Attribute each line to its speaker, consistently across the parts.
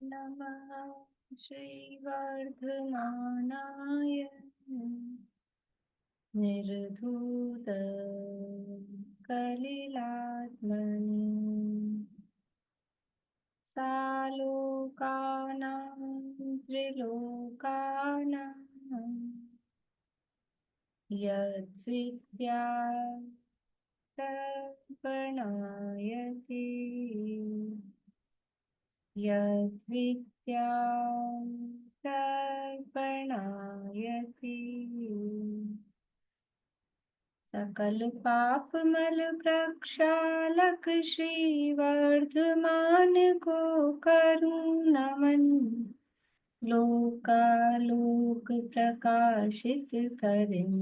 Speaker 1: नमः श्रीवर्धमानाय निर्धूत कलिलात्मनि सालोकानां त्रिलोकानां यद्विद्या तर्पणायति यद्विद्या तर्पणायति सकल पाप मल प्रक्षालक श्री वर्धमान को करूं नमन लोकालोक प्रकाशित करें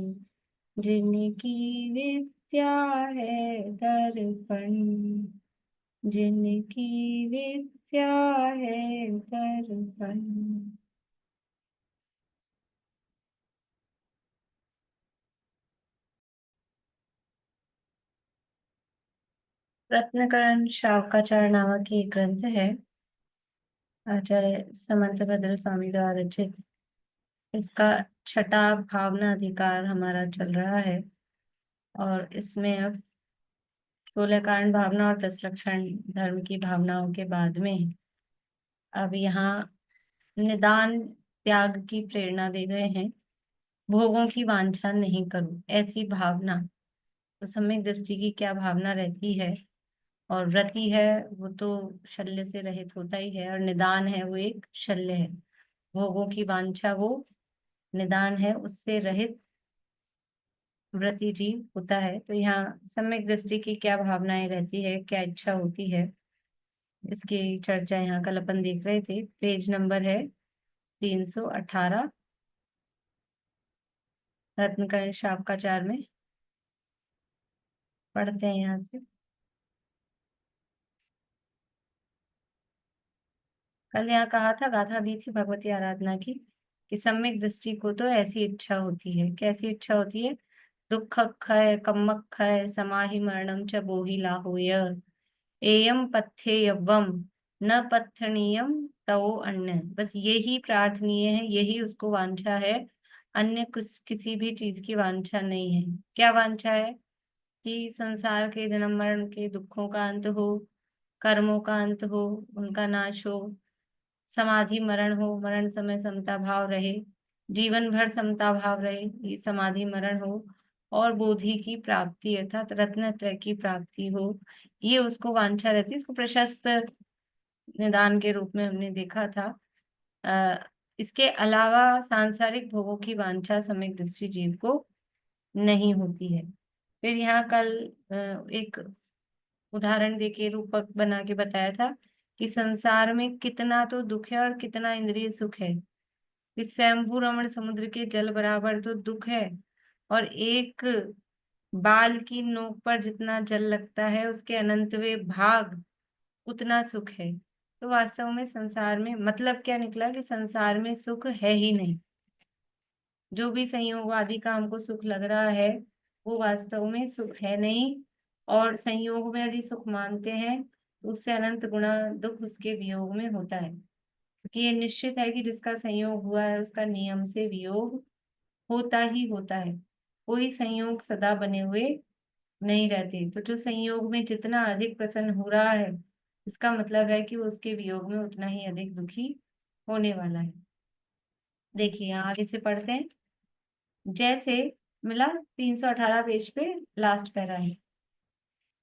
Speaker 1: जिनकी विद्या है दर्पण जिनकी विद्या है दर्पण। रत्नकरण शावकाचार्य नामक एक ग्रंथ है, आचार्य समंत भद्र स्वामी द्वारा रचित। इसका छठा भावना अधिकार हमारा चल रहा है और इसमें अब 16 कारण भावना और 10 लक्षण धर्म की भावनाओं के बाद में अब यहाँ निदान त्याग की प्रेरणा दे गए हैं। भोगों की वांछा नहीं करो, ऐसी भावना। तो सम्यक दृष्टि की क्या भावना रहती है, और व्रति है वो तो शल्य से रहित होता ही है, और निदान है वो एक शल्य है। भोगों की वांछा वो निदान है, उससे रहित व्रति जीव होता है। तो यहाँ सम्यक दृष्टि की क्या भावनाएं रहती है, क्या इच्छा होती है, इसकी चर्चा यहाँ कल अपन देख रहे थे। पेज नंबर है 318 रत्नकरण शावकाचार में। पढ़ते हैं यहाँ से। कल यहाँ कहा था, गाथा दी थी भगवती आराधना की, कि सम्यक दृष्टि को तो ऐसी इच्छा होती है। कैसी इच्छा होती है? दुख क्षय कम्मक क्षय समाहि मरणम च बोहि लाहोय एयम पथ्येयवम न पथनीयम तवो अन्य। बस यही प्रार्थनीय है, यही उसको वांछा है, अन्य कुछ किसी भी चीज की वांछा नहीं है। क्या वांछा है? कि संसार के जन्म मरण के दुखों का अंत हो, कर्मों का अंत हो, उनका नाश हो, समाधि मरण हो, मरण समय समता भाव रहे, जीवन भर समता भाव रहे, ये समाधि मरण हो, और बोधि की प्राप्ति अर्थात रत्नत्रय की प्राप्ति हो, ये उसको वांछा रहती है। इसको प्रशस्त निदान के रूप में हमने देखा था। इसके अलावा सांसारिक भोगों की वांछा सम्यक दृष्टि जीव को नहीं होती है। फिर यहाँ कल एक उदाहरण देके रूपक बना के बताया था कि संसार में कितना तो दुख है और कितना इंद्रिय सुख है। इस स्वयंभू रमण समुद्र के जल बराबर तो दुख है, और एक बाल की नोक पर जितना जल लगता है उसके अनंतवे भाग उतना सुख है। तो वास्तव में संसार में मतलब क्या निकला कि संसार में सुख है ही नहीं। जो भी संयोग आदि का हमको सुख लग रहा है वो वास्तव में सुख है नहीं, और संयोग में यदि सुख मानते हैं तो उससे अनंत गुणा दुख उसके वियोग में होता है। क्योंकि ये निश्चित है कि जिसका संयोग हुआ है उसका नियम से वियोग होता ही होता है। कोई संयोग सदा बने हुए नहीं रहते। तो जो संयोग में जितना अधिक प्रसन्न हो रहा है, इसका मतलब है कि वो उसके वियोग में उतना ही अधिक दुखी होने वाला है। देखिए यहाँ आगे से पढ़ते हैं। जैसे मिला 318 पेज पे लास्ट पैरा है।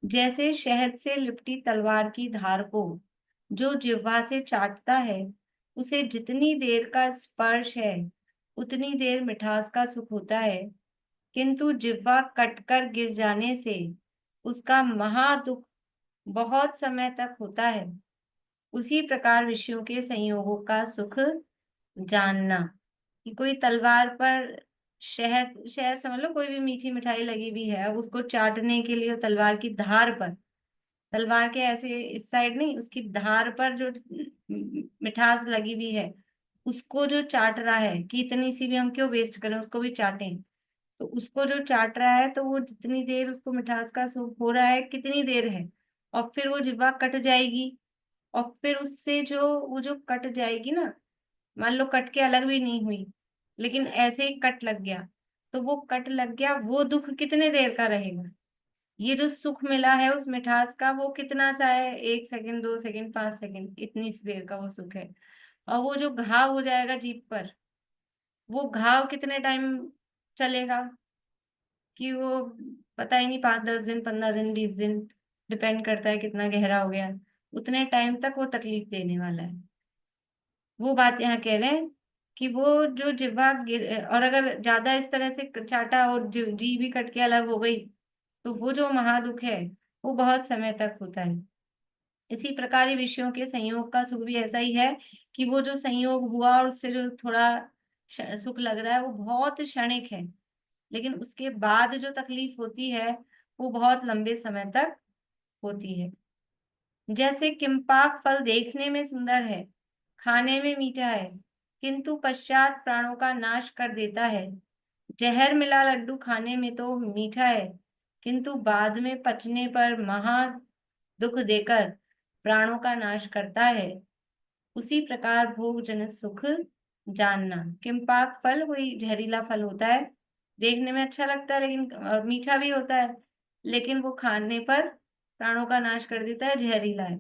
Speaker 1: जैसे शहद से लिपटी तलवार की धार को जो जिह्वा से चाटता है, उसे जितनी देर का स्पर्श है उतनी देर मिठास का सुख होता है, किंतु जिह्वा कटकर गिर जाने से उसका महा दुख बहुत समय तक होता है। उसी प्रकार विषयों के संयोगों का सुख जानना। कि कोई तलवार पर शहद शहद समझ लो, कोई भी मीठी मिठाई लगी हुई है, अब उसको चाटने के लिए तलवार की धार पर, तलवार के ऐसे इस साइड नहीं, उसकी धार पर जो मिठास लगी हुई है उसको जो चाट रहा है, कि इतनी सी भी हम क्यों वेस्ट करें, उसको भी चाटें। तो उसको जो चाट रहा है तो वो जितनी देर उसको मिठास का सूप हो रहा है कितनी देर है, और फिर वो जिह्वा कट जाएगी। और फिर उससे जो वो जो कट जाएगी ना, मान लो कट के अलग भी नहीं हुई, लेकिन ऐसे ही कट लग गया, तो वो कट लग गया, वो दुख कितने देर का रहेगा? ये जो सुख मिला है उस मिठास का, वो कितना सा है, 1 सेकंड, 2 सेकंड, 5 सेकंड, इतनी सी देर का वो सुख है। और वो जो घाव हो जाएगा जीभ पर, वो घाव कितने टाइम चलेगा? कि वो पता ही नहीं, 5-10 दिन, 15 दिन, 20 दिन, डिपेंड करता है कितना गहरा हो गया, उतने टाइम तक वो तकलीफ देने वाला है। वो बात यहाँ कह रहे हैं कि वो जो जिह्वा और अगर ज्यादा इस तरह से चाटा और जीभ भी कट के अलग हो गई, तो वो जो महादुख है वो बहुत समय तक होता है। इसी प्रकार ये विषयों के संयोग का सुख भी ऐसा ही है कि वो जो संयोग हुआ और उससे जो थोड़ा सुख लग रहा है वो बहुत क्षणिक है, लेकिन उसके बाद जो तकलीफ होती है वो बहुत लंबे समय तक होती है। जैसे किम्पाक फल देखने में सुंदर है, खाने में मीठा है, किंतु पश्चात प्राणों का नाश कर देता है। जहर मिला लड्डू खाने में तो मीठा है, किंतु बाद में पचने पर महा दुख देकर प्राणों का नाश करता है। उसी प्रकार भोग जन सुख जानना। किम्पाक फल वही जहरीला फल होता है, देखने में अच्छा लगता है लेकिन और मीठा भी होता है, लेकिन वो खाने पर प्राणों का नाश कर देता है, जहरीला है।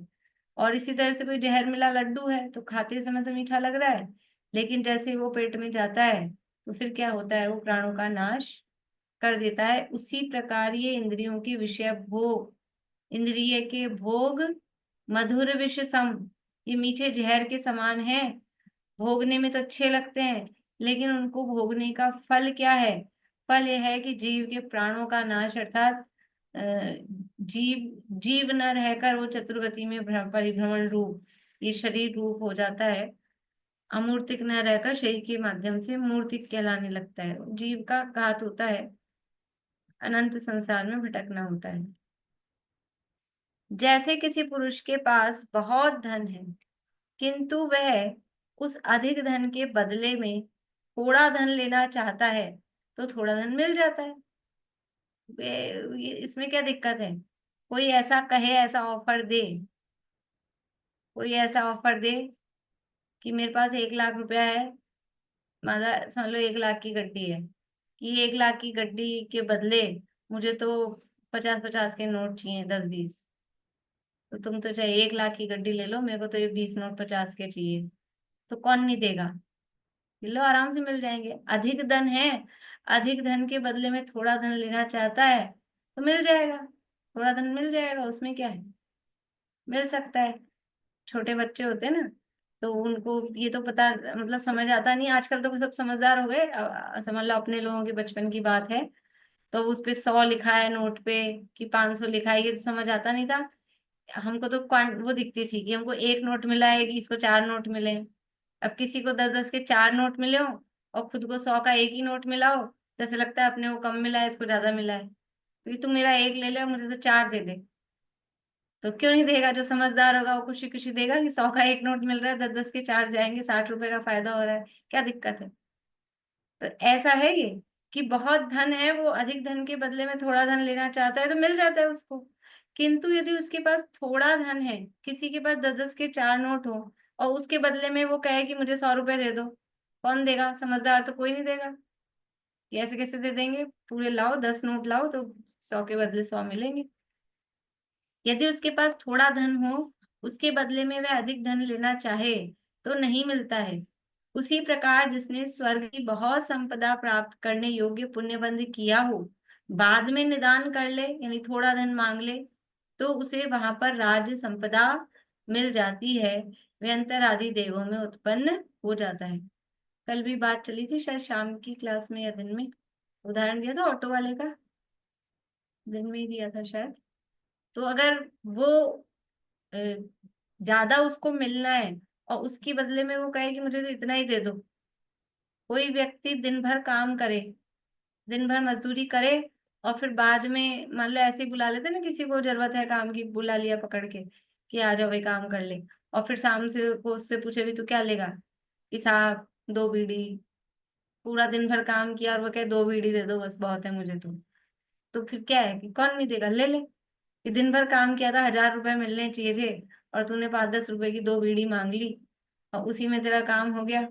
Speaker 1: और इसी तरह से कोई जहर मिला लड्डू है तो खाते समय तो मीठा लग रहा है, लेकिन जैसे ही वो पेट में जाता है तो फिर क्या होता है, वो प्राणों का नाश कर देता है। उसी प्रकार ये इंद्रियों के विषय भोग, इंद्रिय के भोग मधुर विष सम, ये मीठे जहर के समान है। भोगने में तो अच्छे लगते हैं, लेकिन उनको भोगने का फल क्या है? फल यह है कि जीव के प्राणों का नाश, अर्थात अ, जीव जीव न रहकर वो चतुर्गति में परिभ्रमण रूप, ये शरीर रूप हो जाता है। अमूर्तिक न रहकर शरीर के माध्यम से मूर्तिक कहलाने लगता है। जीव का घात होता है, अनंत संसार में भटकना होता है। जैसे किसी पुरुष के पास बहुत धन है, किंतु वह उस अधिक धन के बदले में थोड़ा धन लेना चाहता है, तो थोड़ा धन मिल जाता है। इसमें क्या दिक्कत है? कोई ऐसा कहे, ऐसा ऑफर दे, कोई ऐसा ऑफर दे कि मेरे पास 1 लाख रुपया है, मतलब समझ लो 1 लाख की गड्डी है, कि 1 लाख की गड्डी के बदले मुझे तो 50-50 के नोट चाहिए, 10-20। तो तुम तो चाहे 1 लाख की गड्डी ले लो, मेरे को तो ये 20 नोट 50 के चाहिए। तो कौन नहीं देगा? ले लो, आराम से मिल जाएंगे। अधिक धन है, अधिक धन के बदले में थोड़ा धन लेना चाहता है, तो मिल जाएगा, थोड़ा धन मिल जाएगा, उसमें क्या है, मिल सकता है। छोटे बच्चे होते हैं ना, तो उनको ये तो पता, मतलब समझ आता नहीं, आजकल तो सब समझदार हो गए। समझ लो अपने लोगों के बचपन की बात है, तो उस पे 100 लिखा है नोट पे कि 500 लिखा है, ये तो समझ आता नहीं था। हमको तो वो दिखती थी कि हमको एक नोट मिला है कि इसको 4 नोट मिले। अब किसी को 10-10 के 4 नोट मिले हो और खुद को 100 का एक ही नोट मिला हो, तो ऐसे लगता है अपने को कम मिला है, इसको ज्यादा मिला है, क्योंकि तुम मेरा एक ले ले और मुझे तो 4 दे दे। तो क्यों नहीं देगा? जो समझदार होगा वो खुशी खुशी देगा कि 100 का एक नोट मिल रहा है, 10-10 के 4 जाएंगे, 60 रुपए का फायदा हो रहा है, क्या दिक्कत है? तो ऐसा है ये कि बहुत धन है, वो अधिक धन के बदले में थोड़ा धन लेना चाहता है, तो मिल जाता है उसको। किंतु यदि उसके पास थोड़ा धन है, किसी के पास 10-10 के 4 नोट हो, और उसके बदले में वो कहे कि मुझे 100 रुपए दे दो, कौन देगा? समझदार तो कोई नहीं देगा। ये ऐसे कैसे दे देंगे? पूरे लाओ, 10 नोट लाओ तो 100 के बदले 100 मिलेंगे। यदि उसके पास थोड़ा धन हो, उसके बदले में वह अधिक धन लेना चाहे, तो नहीं मिलता है। उसी प्रकार जिसने स्वर्ग की बहुत संपदा प्राप्त करने योग्य पुण्यबंध किया हो, बाद में निदान कर ले, यानी थोड़ा धन मांग ले, तो उसे वहां पर राज्य संपदा मिल जाती है, व्यंतर आदि देवों में उत्पन्न हो जाता है। कल भी बात चली थी, शायद शाम की क्लास में या दिन में, उदाहरण दिया था ऑटो वाले का, दिन में ही दिया था शायद। तो अगर वो अ, ज्यादा उसको मिलना है और उसके बदले में वो कहे कि मुझे तो इतना ही दे दो, कोई व्यक्ति दिन भर काम करे, दिन भर मजदूरी करे, और फिर बाद में मान लो ऐसे ही बुला लेते ना, किसी को जरूरत है काम की, बुला लिया पकड़ के कि आ जाओ भाई काम कर ले, और फिर शाम से वो उससे पूछे भी तो क्या लेगा, कि साहब 2 बीड़ी। पूरा दिन भर काम किया और वो कहे 2 बीड़ी दे दो बस, बहुत है मुझे तो फिर क्या है कि कौन नहीं देगा? ले ले, कि दिन भर काम किया था, 1000 रुपए मिलने चाहिए थे, और तूने 5-10 रुपए की 2 बीड़ी मांग ली और उसी में तेरा काम हो गया।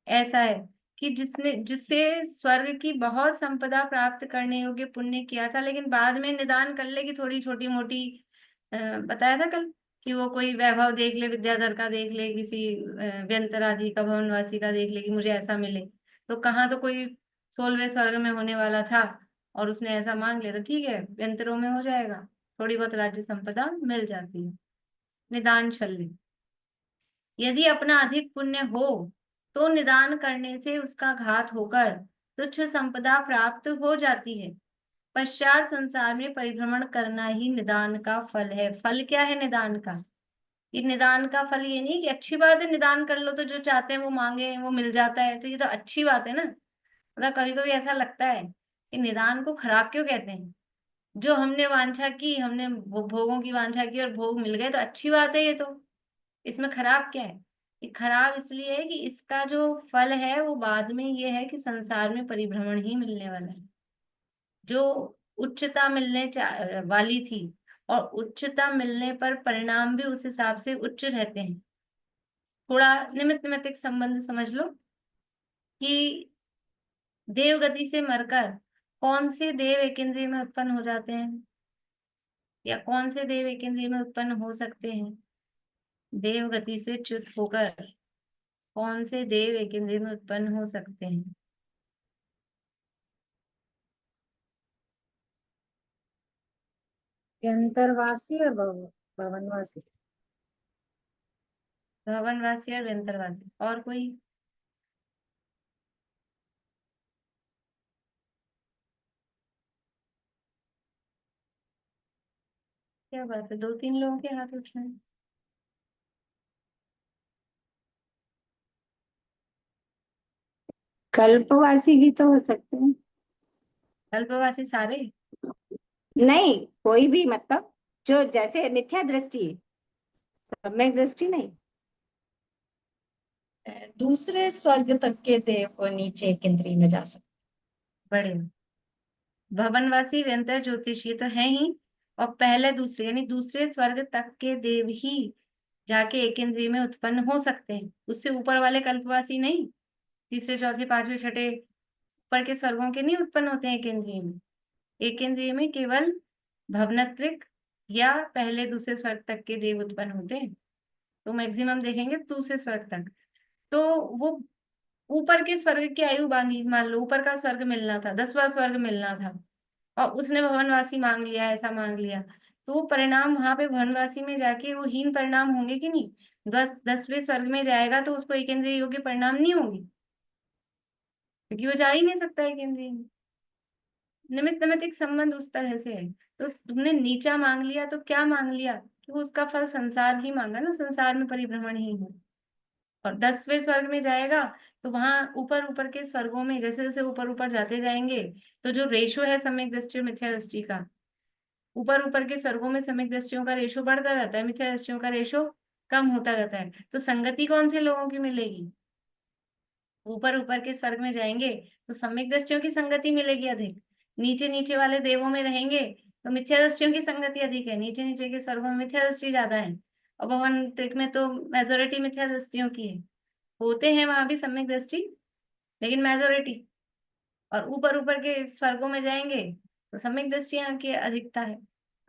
Speaker 1: ऐसा है कि जिससे स्वर्ग की बहुत संपदा प्राप्त करने योग्य पुण्य किया था, लेकिन बाद में निदान कर ले कि थोड़ी छोटी मोटी, बताया था कल कि वो कोई वैभव देख ले, विद्याधर का देख ले, किसी व्यंतरादि का, भवनवासी का देख ले कि मुझे ऐसा मिले। तो कहाँ तो कोई 16वें स्वर्ग में होने वाला था और उसने ऐसा मांग लिया, तो ठीक है, व्यंतरों में हो जाएगा, थोड़ी बहुत राज्य संपदा मिल जाती है। निदान छल। यदि अपना अधिक पुण्य हो तो निदान करने से उसका घात होकर तुच्छ संपदा प्राप्त हो जाती है। पश्चात संसार में परिभ्रमण करना ही निदान का फल है। फल क्या है निदान का? ये निदान का फल ये नहीं कि अच्छी बात है निदान कर लो तो जो चाहते हैं वो मांगे वो मिल जाता है, तो ये तो अच्छी बात है ना। मतलब कभी कभी ऐसा लगता है कि निदान को खराब क्यों कहते हैं। जो हमने वांछा की, हमने भोगों की वांछा की और भोग मिल गए तो अच्छी बात है, ये तो इसमें खराब क्या है? ये खराब इसलिए है कि इसका जो फल है वो बाद में ये है कि संसार में परिभ्रमण ही मिलने वाला है। जो उच्चता वाली थी, और उच्चता मिलने पर परिणाम भी उस हिसाब से उच्च रहते हैं। थोड़ा निमित्त नैमित्तिक संबंध समझ लो कि देवगति से मरकर कौन से देव एक इंद्रिय में उत्पन्न हो जाते हैं, या कौन से देव एक इंद्रिय में उत्पन्न हो सकते हैं? देवगति से च्युत होकर कौन से देव एक इंद्रिय में उत्पन्न हो सकते हैं?
Speaker 2: अंतरवासी और भवनवासी।
Speaker 1: भवनवासी और व्यंतरवासी, और कोई? क्या बात है, 2-3 लोगों के हाथ उठ रहे हैं।
Speaker 2: कल्पवासी भी तो हो सकते हैं।
Speaker 1: अल्पवासी सारे?
Speaker 2: नहीं, कोई भी मतलब जो जैसे मिथ्या दृष्टि, सम्यक दृष्टि नहीं।
Speaker 3: दूसरे स्वर्ग तक के देव को नीचे एक इंद्री में जा सकते।
Speaker 1: बड़े भवनवासी व्यंतर ज्योतिष ये तो है ही, और पहले दूसरे यानी दूसरे स्वर्ग तक के देव ही जाके एक इंद्रिय में उत्पन्न हो सकते हैं, उससे ऊपर वाले कल्पवासी नहीं। तीसरे चौथे पांचवे छठे ऊपर के स्वर्गों के नहीं उत्पन्न होते हैं एक इंद्रिय में। एक इंद्रिय में केवल भवनत्रिक या पहले दूसरे स्वर्ग तक के देव उत्पन्न होते हैं। तो मैक्सिमम देखेंगे दूसरे स्वर्ग तक। तो वो ऊपर के स्वर्ग की आयु बांधी, मान लो ऊपर का स्वर्ग मिलना था, 10वां स्वर्ग मिलना था, और उसने भवनवासी मांग लिया, ऐसा मांग लिया, तो वो परिणाम वहां पे भवनवासी में जाके वो हीन परिणाम होंगे कि नहीं? 10वें स्वर्ग में जाएगा तो उसको एक इंद्रिय योग्य परिणाम नहीं होंगे, क्योंकि वो जा ही नहीं सकता एक इंद्रिय में। निमित्त नैमित्तिक संबंध उस तरह से है। तो तुमने नीचा मांग लिया तो क्या मांग लिया कि वो उसका फल संसार ही मांगा ना, संसार में परिभ्रमण ही हो। और 10वें स्वर्ग में जाएगा तो वहां ऊपर ऊपर के स्वर्गों में जैसे जैसे ऊपर ऊपर जाते जाएंगे, तो जो रेशो है सम्यक दृष्टि और मिथ्या दृष्टि का, ऊपर ऊपर के स्वर्गों में सम्यक दृष्टियों का रेशो बढ़ता रहता है, मिथ्या दृष्टियों का रेशो कम होता रहता है। तो संगति कौन से लोगों की मिलेगी? ऊपर ऊपर के स्वर्ग में जाएंगे तो सम्यक दृष्टियों की संगति मिलेगी अधिक। नीचे नीचे वाले देवों में रहेंगे तो मिथ्या दृष्टियों की संगति अधिक है, नीचे नीचे के स्वर्गों में मिथ्या दृष्टि ज्यादा है। और भगवान त्रिक में तो मेजोरिटी मिथ्या दृष्टियों की है। होते हैं वहां भी सम्यक दृष्टि, लेकिन मेजोरिटी। और ऊपर ऊपर के स्वर्गों में जाएंगे तो सम्यक दृष्टियां की अधिकता है।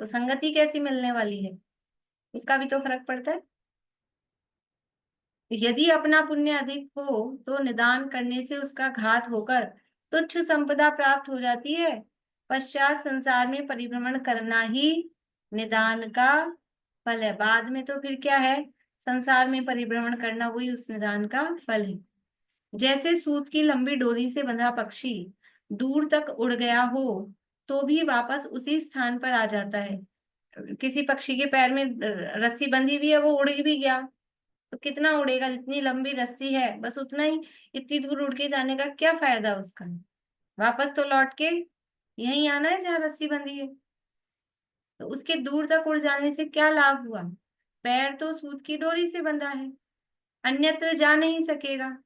Speaker 1: तो संगति कैसी मिलने वाली है, उसका भी तो फर्क पड़ता है। यदि अपना पुण्य अधिक हो तो निदान करने से उसका घात होकर तुच्छ संपदा प्राप्त हो जाती है। पश्चात संसार में परिभ्रमण करना ही निदान का फल है। बाद में तो फिर क्या है, संसार में परिभ्रमण करना वही उस निदान का फल है। जैसे सूत की लंबी डोरी से बंधा पक्षी दूर तक उड़ गया हो तो भी वापस उसी स्थान पर आ जाता है। किसी पक्षी के पैर में रस्सी बंधी हुई है, वो उड़ भी गया तो कितना उड़ेगा, जितनी लंबी रस्सी है बस उतना ही, इतनी दूर उड़ के जाने का क्या फायदा उसका? वापस तो लौट के यहीं आना है जहां रस्सी बंधी है। तो उसके दूर तक उड़ जाने से क्या लाभ हुआ? पैर तो सूत की डोरी से बंधा है, अन्यत्र जा नहीं सकेगा।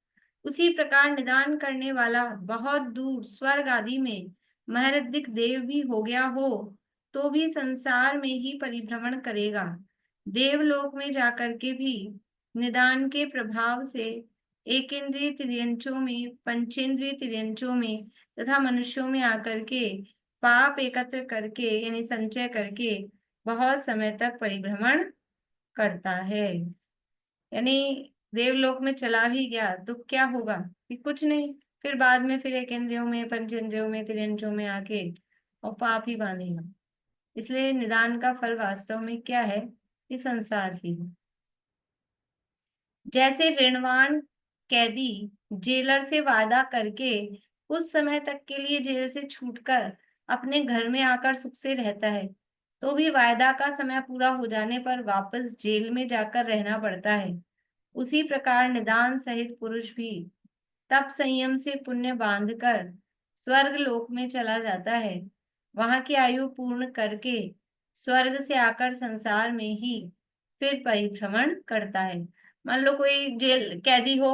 Speaker 1: उसी प्रकार निदान करने वाला बहुत दूर स्वर्ग आदि में महर्दिक देव भी हो गया हो तो भी संसार में ही परिभ्रमण करेगा। देवलोक में जाकर के भी निदान के प्रभाव से एकेंद्रिय तिर्यंचों में, पंचेंद्रिय तिर्यंचों में तथा मनुष्यों में आकर के पाप एकत्र करके यानी संचय करके बहुत समय तक परिभ्रमण करता है। यानी देवलोक में चला भी गया तो क्या होगा कि कुछ नहीं, फिर बाद में फिर एकेंद्रियों में, पंचेंद्रियों में, तिर्यंचों में आके और पाप ही बांधेगा। इसलिए निदान का फल वास्तव में क्या है कि संसार ही है। जैसे ऋणवान कैदी जेलर से वादा करके कुछ समय तक के लिए जेल से छूटकर अपने घर में आकर सुख से रहता है, तो भी वायदा का समय पूरा हो जाने पर वापस जेल में जाकर रहना पड़ता है, उसी प्रकार निदान सहित पुरुष भी तप संयम से पुण्य बांधकर स्वर्ग लोक में चला जाता है। वहां की आयु पूर्ण करके स्वर्ग से आकर संसार में ही फिर परिभ्रमण करता है। मान लो कोई जेल कैदी हो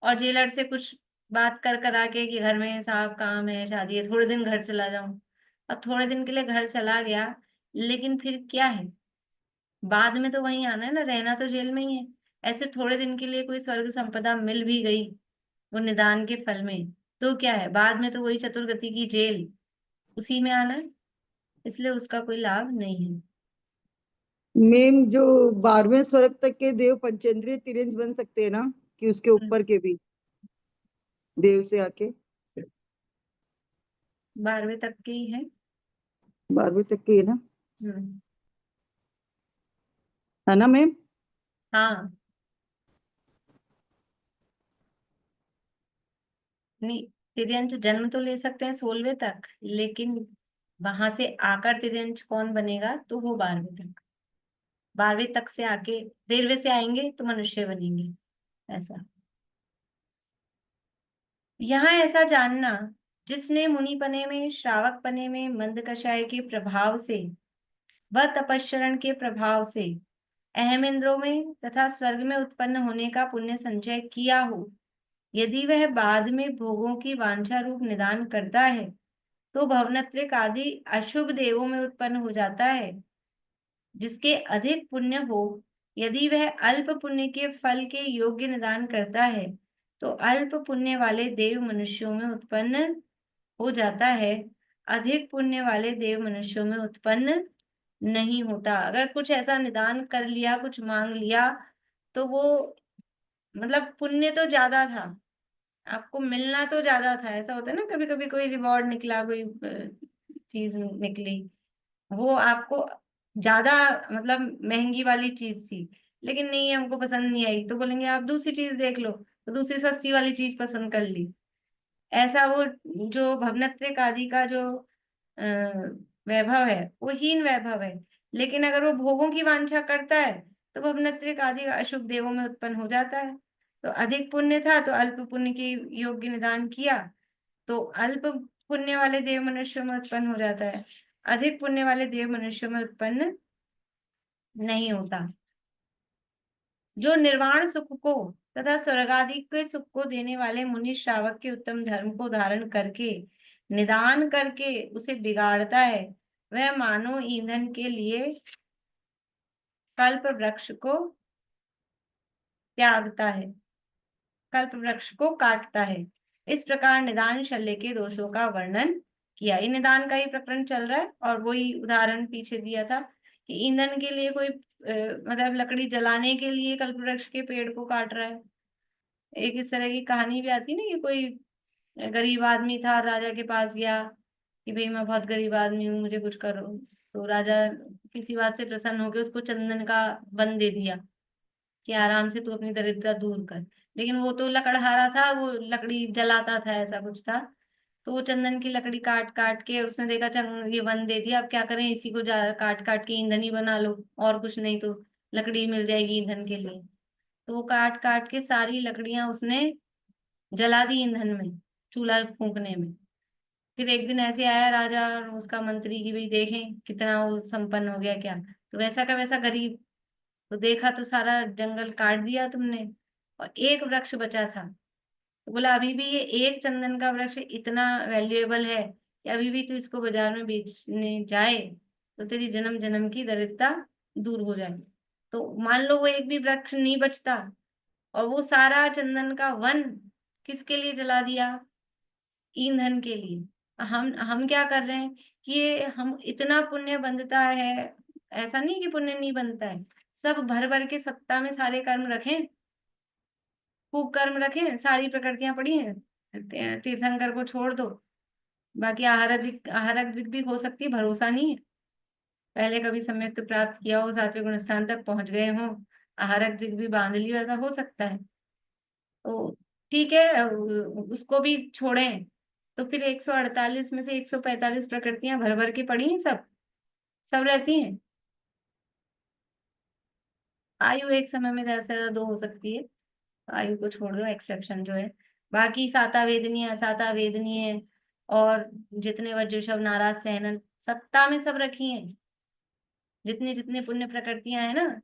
Speaker 1: और जेलर से कुछ बात कर कर आके कि घर में साहब काम है, शादी है, थोड़े दिन घर चला जाऊं। अब थोड़े दिन के लिए घर चला गया, लेकिन फिर क्या है, बाद में तो वहीं आना है ना, रहना तो जेल में ही है। ऐसे थोड़े दिन के लिए कोई स्वर्ग संपदा मिल भी गई वो निदान के फल में, तो क्या है, बाद में तो वही चतुर्गति की जेल, उसी में आना है, इसलिए उसका कोई लाभ नहीं है।
Speaker 4: मैम जो 12वें स्वर्ग तक के देव पंचेंद्रिय तिरंज बन सकते हैं ना, कि उसके ऊपर के भी देव से आके
Speaker 1: 12वें तक के ही है।
Speaker 4: 12वें तक के है ना,
Speaker 1: हम्म।
Speaker 4: है ना मैम?
Speaker 1: हाँ, नहीं, तिर्यंच जन्म तो ले सकते हैं 16वें तक, लेकिन वहां से आकर तिर्यंच कौन बनेगा, तो वो 12वें तक। 12वें तक से आके 13वें से आएंगे तो मनुष्य बनेंगे, ऐसा। यहाँ ऐसा जानना, जिसने मुनिपने में, श्रावकपने में, मंदकषाय के प्रभाव से व तपश्चरण के प्रभाव से अहमेंद्रों में तथा स्वर्ग में उत्पन्न होने का पुण्य संचय किया हो, यदि वह बाद में भोगों की वांछा रूप निदान करता है तो भवनत्रिक आदि अशुभ देवों में उत्पन्न हो जाता है। जिसके अधिक पुण्य हो, यदि वह अल्प पुण्य के फल के योग्य निदान करता है तो अल्प पुण्य वाले देव मनुष्यों में उत्पन्न हो जाता है, अधिक पुण्य वाले देव मनुष्यों में उत्पन्न नहीं होता। अगर कुछ ऐसा निदान कर लिया, कुछ मांग लिया, तो वो मतलब पुण्य तो ज्यादा था, आपको मिलना तो ज्यादा था। ऐसा होता है ना, कभी कभी कोई रिवॉर्ड निकला, कोई चीज निकली, वो आपको ज्यादा मतलब महंगी वाली चीज थी, लेकिन नहीं, हमको पसंद नहीं आई, तो बोलेंगे आप दूसरी चीज देख लो, तो दूसरी सस्ती वाली चीज पसंद कर ली। ऐसा वो जो भवनत्रिक आदि का जो अ, वैभव है वो हीन वैभव है, लेकिन अगर वो भोगों की वांछा करता है तो भवनत्रिक आदि अशुभ देवों में उत्पन्न हो जाता है। तो अधिक पुण्य था तो अल्प पुण्य के योग्य निदान किया, तो अल्प पुण्य वाले देव मनुष्यों में उत्पन्न हो जाता है, अधिक पुण्य वाले देव मनुष्यों में उत्पन्न नहीं होता। जो निर्वाण सुख को तथा स्वर्गादि के सुख को देने वाले मुनि श्रावक के उत्तम धर्म को धारण करके निदान करके उसे बिगाड़ता है, वह मानो ईंधन के लिए कल्प वृक्ष को त्यागता है, कल्प वृक्ष को काटता है। इस प्रकार निदान शल्य के दोषों का वर्णन किया। ये निदान का ही प्रकरण चल रहा है और वही उदाहरण पीछे दिया था कि ईंधन के लिए कोई मतलब लकड़ी जलाने के लिए कल्प वृक्ष के पेड़ को काट रहा है। एक इस तरह की कहानी भी आती ना कि कोई गरीब आदमी था, राजा के पास गया कि भाई मैं बहुत गरीब आदमी हूँ, मुझे कुछ करो। तो राजा किसी बात से प्रसन्न होकर उसको चंदन का वन दे दिया कि आराम से तू अपनी दरिद्रता दूर कर। लेकिन वो तो लकड़हारा था, वो लकड़ी जलाता था, ऐसा कुछ था। तो वो चंदन की लकड़ी काट काट के उसने देखा ये वन दे दिया, अब क्या करें, इसी को काट काट के ईंधन ही बना लो, और कुछ नहीं तो लकड़ी मिल जाएगी ईंधन के लिए। तो वो काट काट के सारी लकड़ियां उसने जला दी ईंधन में, चूल्हा फूंकने में। फिर एक दिन ऐसे आया राजा और उसका मंत्री की भाई देखें कितना वो संपन्न हो गया क्या, तो वैसा का वैसा गरीब। तो देखा तो सारा जंगल काट दिया तुमने और एक वृक्ष बचा था। तो बोला अभी भी ये एक चंदन का वृक्ष इतना वैल्यूएबल है कि अभी भी तू इसको बाजार में बेचने जाए तो तेरी जन्म जन्म की दरिद्रता दूर हो जाए। तो मान लो वो एक भी वृक्ष नहीं बचता और वो सारा चंदन का वन किसके लिए जला दिया? ईंधन के लिए। हम क्या कर रहे हैं कि ये हम इतना पुण्य बनता है, ऐसा नहीं कि पुण्य नहीं बनता है, सब भर भर के सत्ता में सारे कर्म रखें, खूब कर्म रखें, सारी प्रकृतियां पड़ी हैं, तीर्थंकर को छोड़ दो, बाकी आहारक दिक भी हो सकती है, भरोसा नहीं है। पहले कभी सम्यक प्राप्त किया हो, सात्विक गुण स्थान तक पहुंच गए हो, आहारक दिक भी बांध ली, ऐसा हो सकता है। तो ठीक है, उसको भी छोड़ें। तो फिर 148 में से 145 प्रकृतियां भर भर के पड़ी हैं, सब सब रहती हैं। आयु एक समय में ज्यादा से ज्यादा 2 हो सकती है, आयु को छोड़ दो, एक्सेप्शन जो है। बाकी साता वेदनीय, असाता वेदनीय और जितने वज्रशव नाराज सहनन, सत्ता में सब रखी हैं। जितने जितने पुण्य प्रकृतियां हैं ना,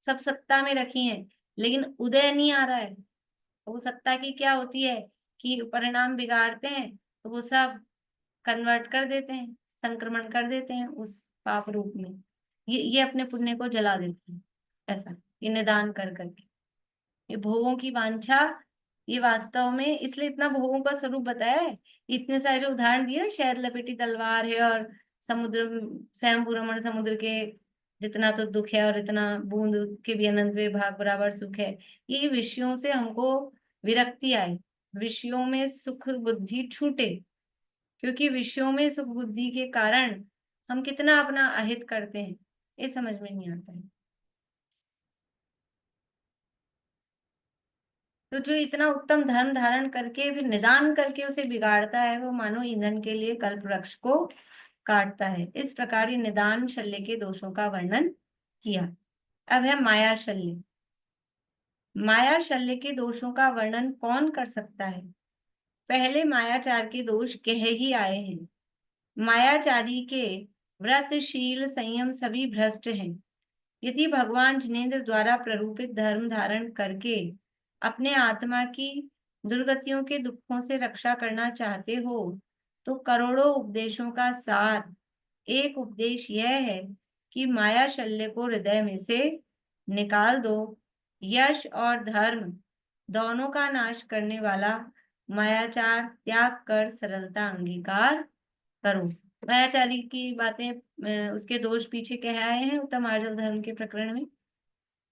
Speaker 1: सब सत्ता में रखी हैं, लेकिन उदय नहीं आ रहा है। तो वो सत्ता की क्या होती है कि परिणाम बिगाड़ते हैं, तो वो सब कन्वर्ट कर देते हैं, संक्रमण कर देते हैं उस पाप रूप में। ये अपने पुण्य को जला देते हैं, ऐसा ये निदान कर करके। ये भोगों की वांछा, ये वास्तव में इसलिए इतना भोगों का स्वरूप बताया है। इतने सारे जो उदाहरण दिए, शहद लपेटी तलवार है और समुद्र, स्वयं रमण समुद्र के जितना तो दुख है और इतना बूंद के भी अनंत भाग बराबर सुख है। ये विषयों से हमको विरक्ति आए, विषयों में सुख बुद्धि छूटे, क्योंकि विषयों में सुख बुद्धि के कारण हम कितना अपना अहित करते हैं, ये समझ में नहीं आता है। तो जो इतना उत्तम धर्म धारण करके फिर निदान करके उसे बिगाड़ता है, वो मानो ईंधन के लिए कल्प वृक्ष को काटता है। इस प्रकार ये निदान शल्य के दोषों का वर्णन किया। अब है माया शल्य। माया शल्य के दोषों का वर्णन कौन कर सकता है? पहले मायाचार के दोष कह ही आए हैं। मायाचारी के व्रतशील संयम सभी भ्रष्ट हैं। यदि भगवान जिनेन्द्र द्वारा प्ररूपित धर्म धारण करके अपने आत्मा की दुर्गतियों के दुखों से रक्षा करना चाहते हो, तो करोड़ों उपदेशों का सार एक उपदेश यह है कि माया शल्य को हृदय में से निकाल दो। यश और धर्म दोनों का नाश करने वाला मायाचार त्याग कर सरलता अंगीकार करो। मायाचारी की बातें, उसके दोष पीछे कह आए हैं उत्तम आर्जव धर्म के प्रकरण में।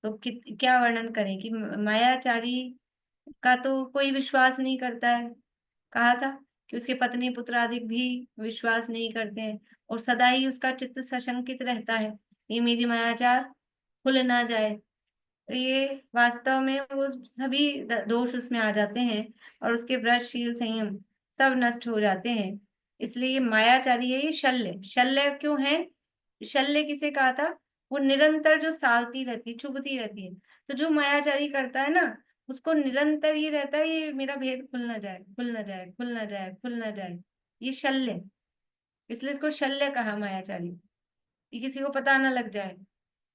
Speaker 1: तो क्या वर्णन करें कि मायाचारी का तो कोई विश्वास नहीं करता है, कहा था कि उसके पत्नी पुत्र आदि भी विश्वास नहीं करते हैं, और सदा ही उसका चित्त सशंकित रहता है, ये मेरी मायाचार खुल ना जाए। तो ये वास्तव में वो सभी दोष उसमें आ जाते हैं और उसके व्रतशील संयम सब नष्ट हो जाते हैं। इसलिए ये मायाचारी है, ये शल्य। शल्य क्यों है? शल्य किसे कहा था? वो निरंतर जो सालती रहती है, चुभती रहती है। तो जो मायाचारी करता है ना, उसको निरंतर ये रहता है, ये मेरा भेद खुल ना जाए, खुल ना जाए, खुल ना जाए, खुल ना जाए, ये शल्य। इसलिए इसको शल्य कहा, मायाचारी। ये किसी को पता ना लग जाए।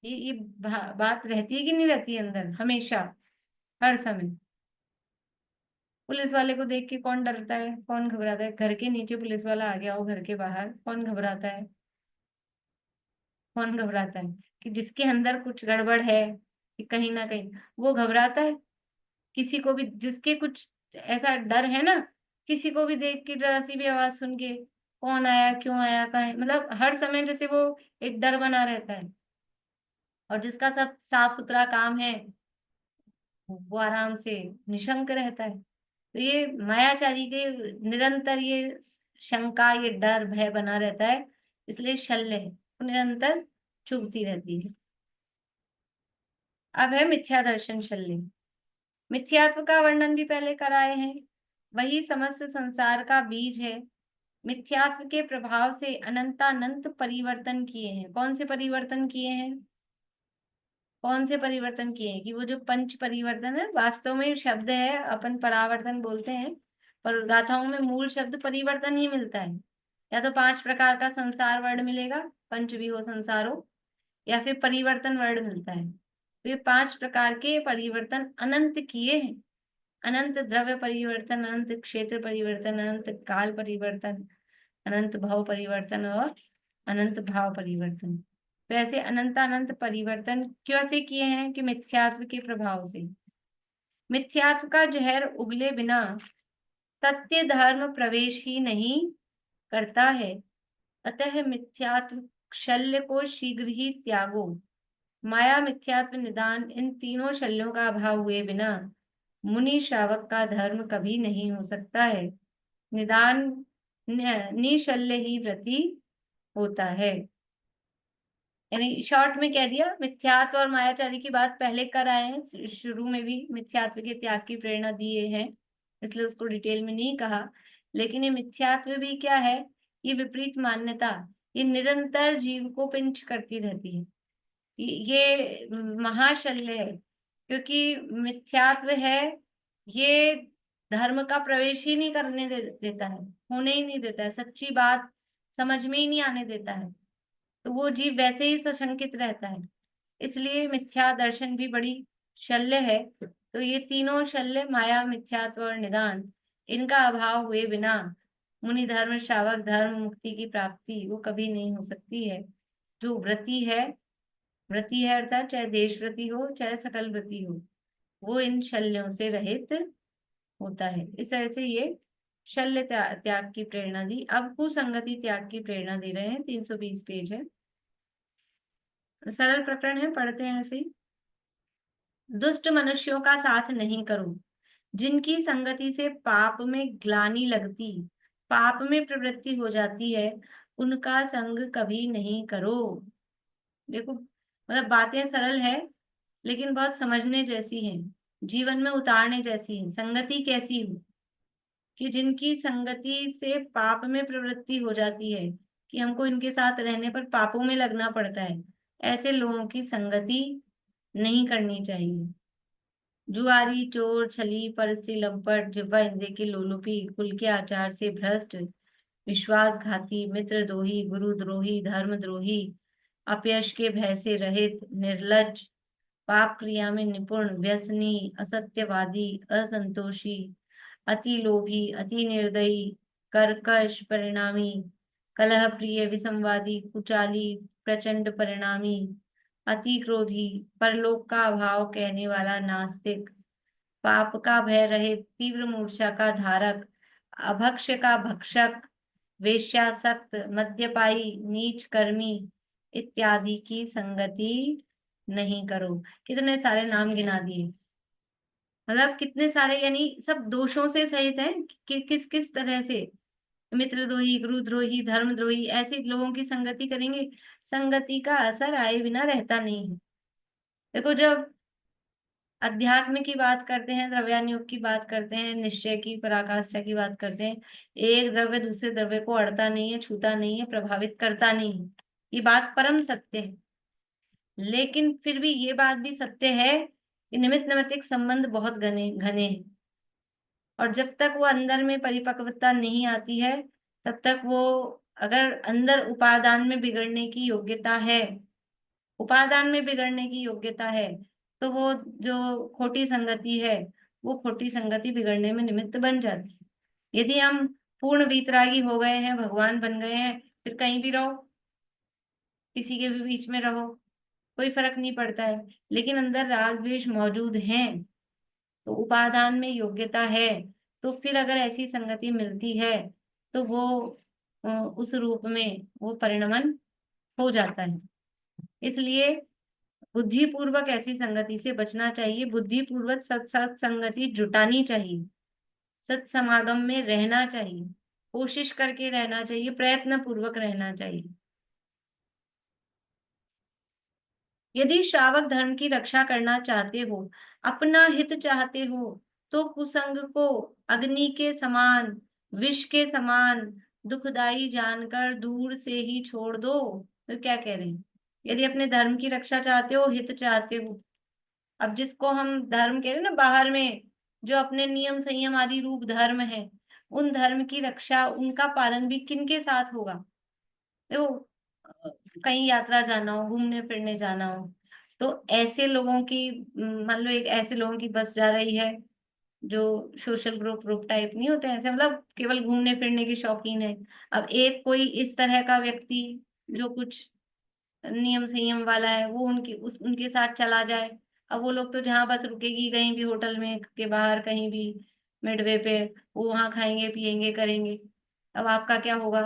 Speaker 1: ये बात रहती है कि नहीं रहती है अंदर, हमेशा, हर समय। पुलिस वाले को देख के कौन डरता है, कौन घबराता है? घर के नीचे पुलिस वाला आ गया हो, घर के बाहर, कौन घबराता है? कौन घबराता है? कि जिसके अंदर कुछ गड़बड़ है, कि कहीं ना कहीं वो घबराता है। किसी को भी जिसके कुछ ऐसा डर है ना, किसी को भी देख के जरा सी भी आवाज सुन के, कौन आया, क्यों आया, कहाँ है, मतलब हर समय जैसे वो एक डर बना रहता है। और जिसका सब साफ सुथरा काम है, वो आराम से निशंक रहता है। तो ये मायाचारी के निरंतर ये शंका, ये डर भय बना रहता है, इसलिए शल्य है, वो निरंतर चुभती रहती है। अब है मिथ्या दर्शन शल्य। मिथ्यात्व का वर्णन भी पहले कराए हैं, वही समस्त संसार का बीज है। मिथ्यात्व के प्रभाव से अनंतानंत परिवर्तन किए हैं। कौन से परिवर्तन किए हैं? कौन से परिवर्तन किए हैं? कि वो जो पंच परिवर्तन है, वास्तव में शब्द है, अपन परावर्तन बोलते हैं, पर गाथाओं में मूल शब्द परिवर्तन ही मिलता है। या तो 5 प्रकार का संसार वर्ड मिलेगा, पंच भी हो संसारो, या फिर परिवर्तन वर्ड मिलता है। तो ये 5 प्रकार के परिवर्तन अनंत किए हैं। अनंत द्रव्य परिवर्तन, अनंत क्षेत्र परिवर्तन, अनंत काल परिवर्तन, अनंत भाव परिवर्तन और अनंत भाव परिवर्तन। तो ऐसे अनंत अनंत परिवर्तन कैसे किए हैं? कि मिथ्यात्व के प्रभाव से। मिथ्यात्व का जहर उगले बिना सत्य धर्म प्रवेश ही नहीं करता है। अतः मिथ्यात्व शल्य को शीघ्र ही त्यागो। माया, मिथ्यात्व, निदान, इन तीनों शल्यों का अभाव हुए बिना मुनि श्रावक का धर्म कभी नहीं हो सकता है। निदान निशल्य ही व्रति होता है। यानी शॉर्ट में कह दिया, मिथ्यात्व और मायाचारी की बात पहले कर आए हैं, शुरू में भी मिथ्यात्व के त्याग की प्रेरणा दिए हैं, इसलिए उसको डिटेल में नहीं कहा। लेकिन ये मिथ्यात्व भी क्या है? ये विपरीत मान्यता, ये निरंतर जीव को पिंच करती रहती है। ये महाशल्य है, क्योंकि मिथ्यात्व है, ये धर्म का प्रवेश ही नहीं करने देता है, होने ही नहीं देता है, सच्ची बात समझ में ही नहीं आने देता है। तो वो जीव वैसे ही सशंकित रहता है। इसलिए मिथ्या दर्शन भी बड़ी शल्य है। तो ये तीनों शल्य, माया, मिथ्यात्व और निदान, इनका अभाव हुए बिना मुनि धर्म, श्रावक धर्म, मुक्ति की प्राप्ति वो कभी नहीं हो सकती है। जो व्रति है, व्रति है अर्थात चाहे देश व्रति हो चाहे सकल व्रति हो, वो इन शल्यों से रहित होता है। इस तरह से ये शल्य त्याग की प्रेरणा दी। अब कुसंगति त्याग की प्रेरणा दे रहे हैं। 320 पेज है, सरल प्रकरण है, पढ़ते हैं ऐसे ही। दुष्ट मनुष्यों का साथ नहीं करो, जिनकी संगति से पाप में ग्लानि लगती, पाप में प्रवृत्ति हो जाती है, उनका संग कभी नहीं करो। देखो, मतलब बातें सरल है लेकिन बहुत समझने जैसी हैं, जीवन में उतारने जैसी है। संगति कैसी हो? कि जिनकी संगति से पाप में प्रवृत्ति हो जाती है, कि हमको इनके साथ रहने पर पापों में लगना पड़ता है, ऐसे लोगों की संगति नहीं करनी चाहिए। जुआरी, चोर, छली, परस्त्री, लंपट, जिह्वा इंद्रिय की लोलुपी, कुल के आचार से भ्रष्ट, विश्वासघाती, मित्रद्रोही, गुरुद्रोही, धर्मद्रोही, अपयश के भय से रहित, निर्लज्ज, पाप क्रिया में निपुण, व्यसनी, असत्यवादी, असंतोषी, अति लोभी, अति निर्दयी, कर्कश परिणामी, कलह प्रिय, विसंवादी, कुचाली, प्रचंड परिणामी, अति क्रोधी, परलोक का अभाव कहने वाला नास्तिक, पाप का भय रहित, तीव्र मूर्छा का धारक, अभक्ष्य का भक्षक, वेश्यासक्त, मद्यपाई, नीच कर्मी इत्यादि की संगति नहीं करो। कितने सारे नाम गिना दिए, मतलब कितने सारे, यानी सब दोषों से सहित है कि किस किस तरह से मित्रद्रोही, गुरुद्रोही, धर्मद्रोही, ऐसे लोगों की संगति करेंगे, संगति का असर आए बिना रहता नहीं है। देखो, जब अध्यात्म की बात करते हैं, द्रव्यानुयोग की बात करते हैं, निश्चय की, पराकाष्ठा की बात करते हैं, एक द्रव्य दूसरे द्रव्य को अड़ता नहीं है, छूता नहीं है, प्रभावित करता नहीं है, ये बात परम सत्य है। लेकिन फिर भी ये बात भी सत्य है कि निमित्त नैमित्तिक संबंध बहुत घने घने हैं, और जब तक वो अंदर में परिपक्वता नहीं आती है, तब तक वो, अगर अंदर उपादान में बिगड़ने की योग्यता है, उपादान में बिगड़ने की योग्यता है, तो वो जो खोटी संगति है, वो खोटी संगति बिगड़ने में निमित्त बन जाती है। यदि हम पूर्ण वीतरागी हो गए हैं, भगवान बन गए हैं, फिर कहीं भी रहो, किसी के भी बीच में रहो, कोई फर्क नहीं पड़ता है। लेकिन अंदर राग द्वेष मौजूद हैं, तो उपादान में योग्यता है, तो फिर अगर ऐसी संगति मिलती है तो वो उस रूप में वो परिणमन हो जाता है। इसलिए बुद्धिपूर्वक ऐसी संगति से बचना चाहिए, बुद्धिपूर्वक सत्संगति जुटानी चाहिए, सत्समागम में रहना चाहिए, कोशिश करके रहना चाहिए, प्रयत्न पूर्वक रहना चाहिए। यदि श्रावक धर्म की रक्षा करना चाहते हो, अपना हित चाहते हो, तो कुसंग को अग्नि के समान, विष के समान दुखदाई जानकर दूर से ही छोड़ दो। तो क्या कह रहे हैं? यदि अपने धर्म की रक्षा चाहते हो, हित चाहते हो, अब जिसको हम धर्म कह रहे हैं ना, बाहर में जो अपने नियम संयम आदि रूप धर्म है, उन धर्म की रक्षा, उनका पालन भी किनके साथ होगा? देखो, कहीं यात्रा जाना हो, घूमने फिरने जाना हो, तो ऐसे लोगों की, मान लो एक ऐसे लोगों की बस जा रही है जो सोशल ग्रुप टाइप नहीं होते ऐसे, मतलब केवल घूमने फिरने के शौकीन है। अब एक कोई इस तरह का व्यक्ति जो कुछ नियम संयम वाला है वो उनके साथ चला जाए। अब वो लोग तो जहाँ बस रुकेगी कहीं भी होटल में के बाहर कहीं भी मिडवे पे, वो वहां खाएंगे पिएंगे करेंगे। अब आपका क्या होगा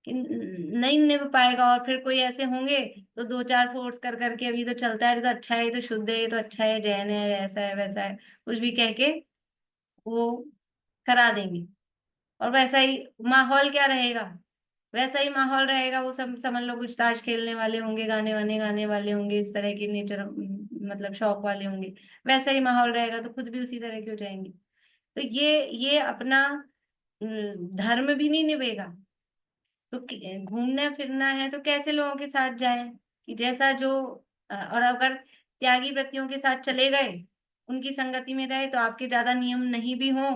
Speaker 1: कि नहीं निभ पाएगा। और फिर कोई ऐसे होंगे तो दो चार फोर्स कर करके अभी तो चलता है, ये तो अच्छा है, ये तो शुद्ध है, ये तो अच्छा है, जैन है, ऐसा है वैसा है, कुछ भी कह के वो करा देंगे। और वैसा ही माहौल क्या रहेगा, वैसा ही माहौल रहेगा। वो सब समझ लो कुछ ताश खेलने वाले होंगे, गाने वाने गाने वाले होंगे, इस तरह के नेचर मतलब शौक वाले होंगे, वैसा ही माहौल रहेगा तो खुद भी उसी तरह के हो जाएंगे। तो ये अपना धर्म भी नहीं निभेगा। तो घूमना फिरना है तो कैसे लोगों के साथ जाएं कि जैसा जो और अगर त्यागी वृत्तियों के साथ चले गए, उनकी संगति में रहे, तो आपके ज्यादा नियम नहीं भी हों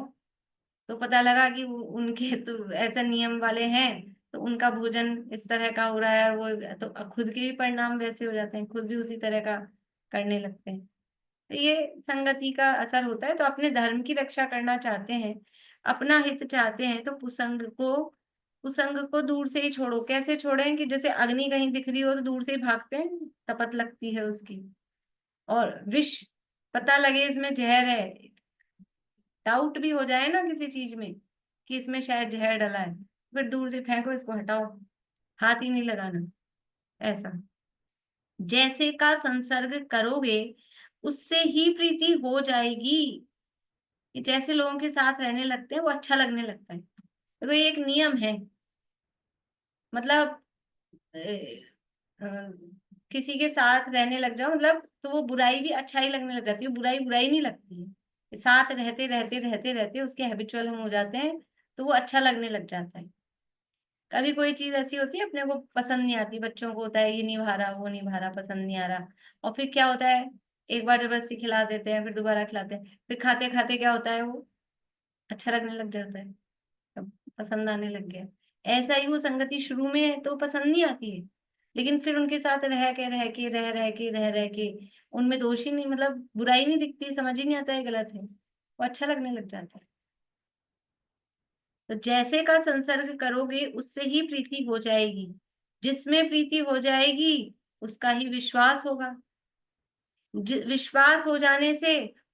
Speaker 1: तो पता लगा कि उनके तो ऐसे नियम वाले हैं, तो उनका भोजन इस तरह का हो रहा है, और वो तो खुद के भी परिणाम वैसे हो जाते हैं, खुद भी उसी तरह का करने लगते हैं। तो ये संगति का असर होता है। तो अपने धर्म की रक्षा करना चाहते हैं, अपना हित चाहते हैं, तो कुसंग को दूर से ही छोड़ो। कैसे छोड़ें कि जैसे अग्नि कहीं दिख रही हो तो दूर से ही भागते हैं, तपत लगती है उसकी। और विष पता लगे इसमें जहर है, डाउट भी हो जाए ना किसी चीज में कि इसमें शायद जहर डला है, फिर दूर से फेंको, इसको हटाओ, हाथ ही नहीं लगाना। ऐसा जैसे का संसर्ग करोगे उससे ही प्रीति हो जाएगी। कि जैसे लोगों के साथ रहने लगते हैं वो अच्छा लगने लगता है। तो ये एक नियम है। मतलब अ, अ, किसी के साथ रहने लग जाओ मतलब तो वो बुराई भी अच्छाई लगने लग जाती है, बुराई बुराई नहीं लगती है। साथ रहते रहते रहते रहते उसके हैबिचुअल हम हो जाते हैं, तो वो अच्छा लगने लग जाता है। कभी कोई चीज ऐसी होती है अपने को पसंद नहीं आती, बच्चों को होता है ये नहीं भा रहा वो नहीं भा रहा पसंद नहीं आ रहा, और फिर क्या होता है, एक बार जबरदस्ती खिला देते हैं, फिर दोबारा खिलाते हैं, फिर खाते खाते क्या होता है, वो अच्छा लगने लग जाता है, अब पसंद आने लग गया। ऐसा ही वो संगति शुरू में तो पसंद नहीं आती है, लेकिन फिर उनके साथ रह के उनमें दोष ही नहीं, मतलब बुराई नहीं दिखती, समझ ही नहीं आता है गलत है, वो अच्छा लगने लग जाता है। तो जैसे का संसर्ग करोगे उससे ही प्रीति हो जाएगी, जिसमें प्रीति हो जाएगी उसका ही विश्वास होगा, विश्वास हो जाने से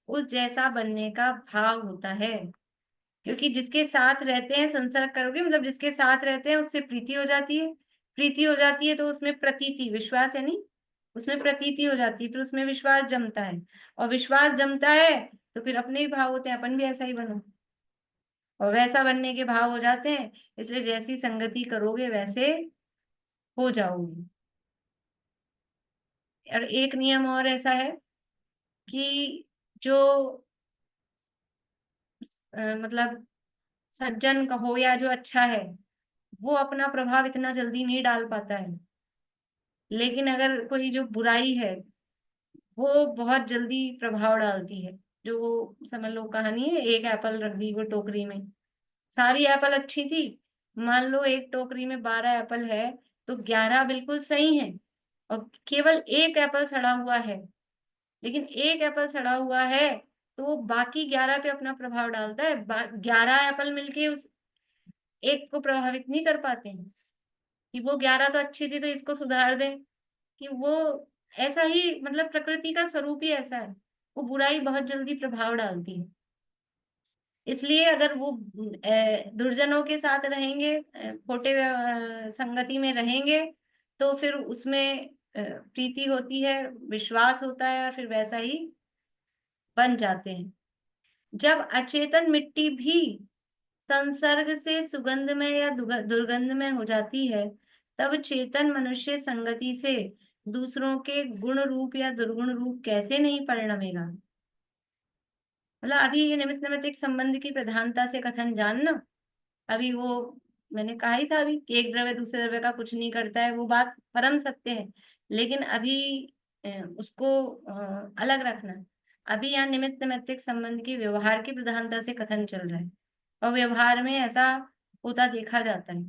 Speaker 1: उस जैसा बनने का भाव होता है। क्योंकि जिसके साथ रहते हैं, संसर्ग करोगे मतलब जिसके साथ रहते हैं उससे प्रीति हो जाती है, प्रीति हो जाती है तो उसमें प्रतीति, विश्वास है नहीं, उसमें प्रतीति हो जाती है, फिर उसमें विश्वास जमता है, और विश्वास जमता है तो फिर अपने भी भाव होते हैं, अपन भी ऐसा ही बनो, और वैसा बनने के भाव हो जाते हैं। इसलिए जैसी संगति करोगे वैसे हो जाओगे। और एक नियम और ऐसा है कि जो मतलब सज्जन कहो या जो अच्छा है, वो अपना प्रभाव इतना जल्दी नहीं डाल पाता है, लेकिन अगर कोई जो बुराई है वो बहुत जल्दी प्रभाव डालती है। जो वो समझ लो कहानी है, एक एप्पल रख दी वो टोकरी में, सारी एप्पल अच्छी थी, मान लो एक टोकरी में 12 एप्पल है, तो 11 बिल्कुल सही है, और केवल एक एप्पल सड़ा हुआ है। लेकिन एक एप्पल सड़ा हुआ है तो वो बाकी 11 पे अपना प्रभाव डालता है, 11 एप्पल मिलके उस एक को प्रभावित नहीं कर पाते हैं कि वो 11 तो अच्छी थी तो इसको सुधार दें, कि वो ऐसा ही, मतलब प्रकृति का स्वरूप ही ऐसा है, वो बुराई बहुत जल्दी प्रभाव डालती है। इसलिए अगर वो दुर्जनों के साथ रहेंगे, खोटे संगति में रहेंगे, तो फिर उसमें प्रीति होती है, विश्वास होता है, और फिर वैसा ही बन जाते हैं। जब अचेतन मिट्टी भी संसर्ग से सुगंध में या दुर्गंध में हो जाती है, तब चेतन मनुष्य संगति से दूसरों के गुण रूप या दुर्गुण रूप कैसे नहीं परिणमेगा। मतलब अभी ये निमित्त नैमित्तिक संबंध की प्रधानता से कथन जानना, अभी वो मैंने कहा ही था अभी कि एक द्रव्य दूसरे द्रव्य का कुछ नहीं करता है, वो बात परम सत्य है, लेकिन अभी उसको अलग रखना। अभी यहाँ निमित्त नैमित्तिक संबंध की व्यवहार की प्रधानता से कथन चल रहा है, और व्यवहार में ऐसा होता देखा जाता है।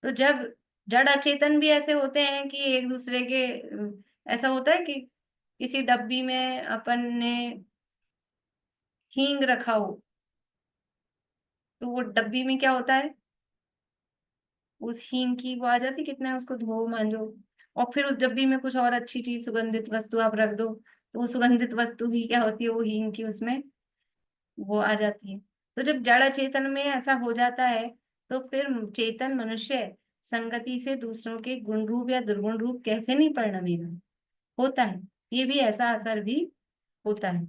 Speaker 1: तो जब जड़ अचेतन भी ऐसे होते हैं कि एक दूसरे के ऐसा होता है कि किसी डब्बी में अपन ने हींग रखा हो, तो वो डब्बी में क्या होता है, उस हींग की वो आ जाती, कितना है उसको धो मांजो, और फिर उस डब्बी में कुछ और अच्छी चीज सुगंधित वस्तु आप रख दो, तो वो सुगंधित वस्तु भी क्या होती है, वो हींग की उसमें वो आ जाती है। तो जब जड़ चेतन में ऐसा हो जाता है, तो फिर चेतन मनुष्य संगति से दूसरों के गुण रूप या दुर्गुण रूप कैसे नहीं परिणमेगा, होता है। ये भी ऐसा असर भी होता है।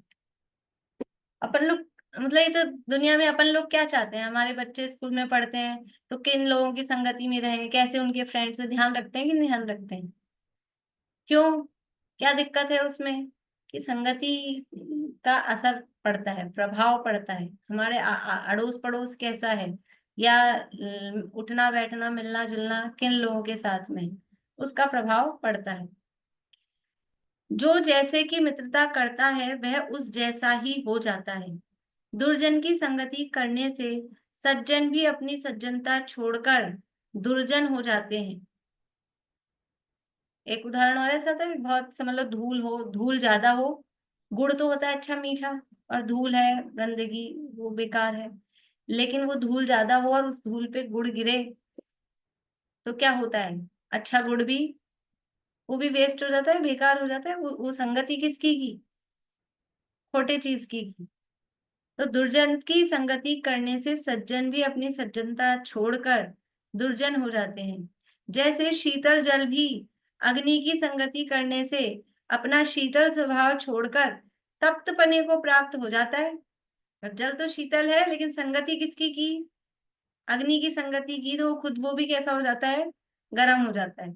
Speaker 1: अपन लोग, मतलब ये तो दुनिया में अपन लोग क्या चाहते हैं, हमारे बच्चे स्कूल में पढ़ते हैं तो किन लोगों की संगति में रहे, कैसे उनके फ्रेंड्स से, ध्यान रखते हैं कि नहीं ध्यान रखते हैं? क्यों, क्या दिक्कत है उसमें? कि संगति का असर पड़ता है, प्रभाव पड़ता है। हमारे अड़ोस पड़ोस कैसा है, या उठना बैठना मिलना जुलना किन लोगों के साथ में, उसका प्रभाव पड़ता है। जो जैसे की मित्रता करता है वह उस जैसा ही हो जाता है। दुर्जन की संगति करने से सज्जन भी अपनी सज्जनता छोड़कर दुर्जन हो जाते हैं। एक उदाहरण और ऐसा था, बहुत समझ लो धूल हो, धूल ज्यादा हो, गुड़ तो होता है अच्छा मीठा, और धूल है गंदगी, वो बेकार है। लेकिन वो धूल ज्यादा हो और उस धूल पे गुड़ गिरे तो क्या होता है, अच्छा गुड़ भी, वो भी वेस्ट हो जाता है, बेकार हो जाता है। वो संगति किसकी की, खोटे चीज की। तो दुर्जन की संगति करने से सज्जन भी अपनी सज्जनता छोड़कर दुर्जन हो जाते हैं। जैसे शीतल जल भी अग्नि की संगति करने से अपना शीतल स्वभाव छोड़कर तप्त पने को प्राप्त हो जाता है। अब जल तो शीतल है, लेकिन संगति किसकी की, अग्नि की संगति की, तो खुद वो भी कैसा हो जाता है, गर्म हो जाता है।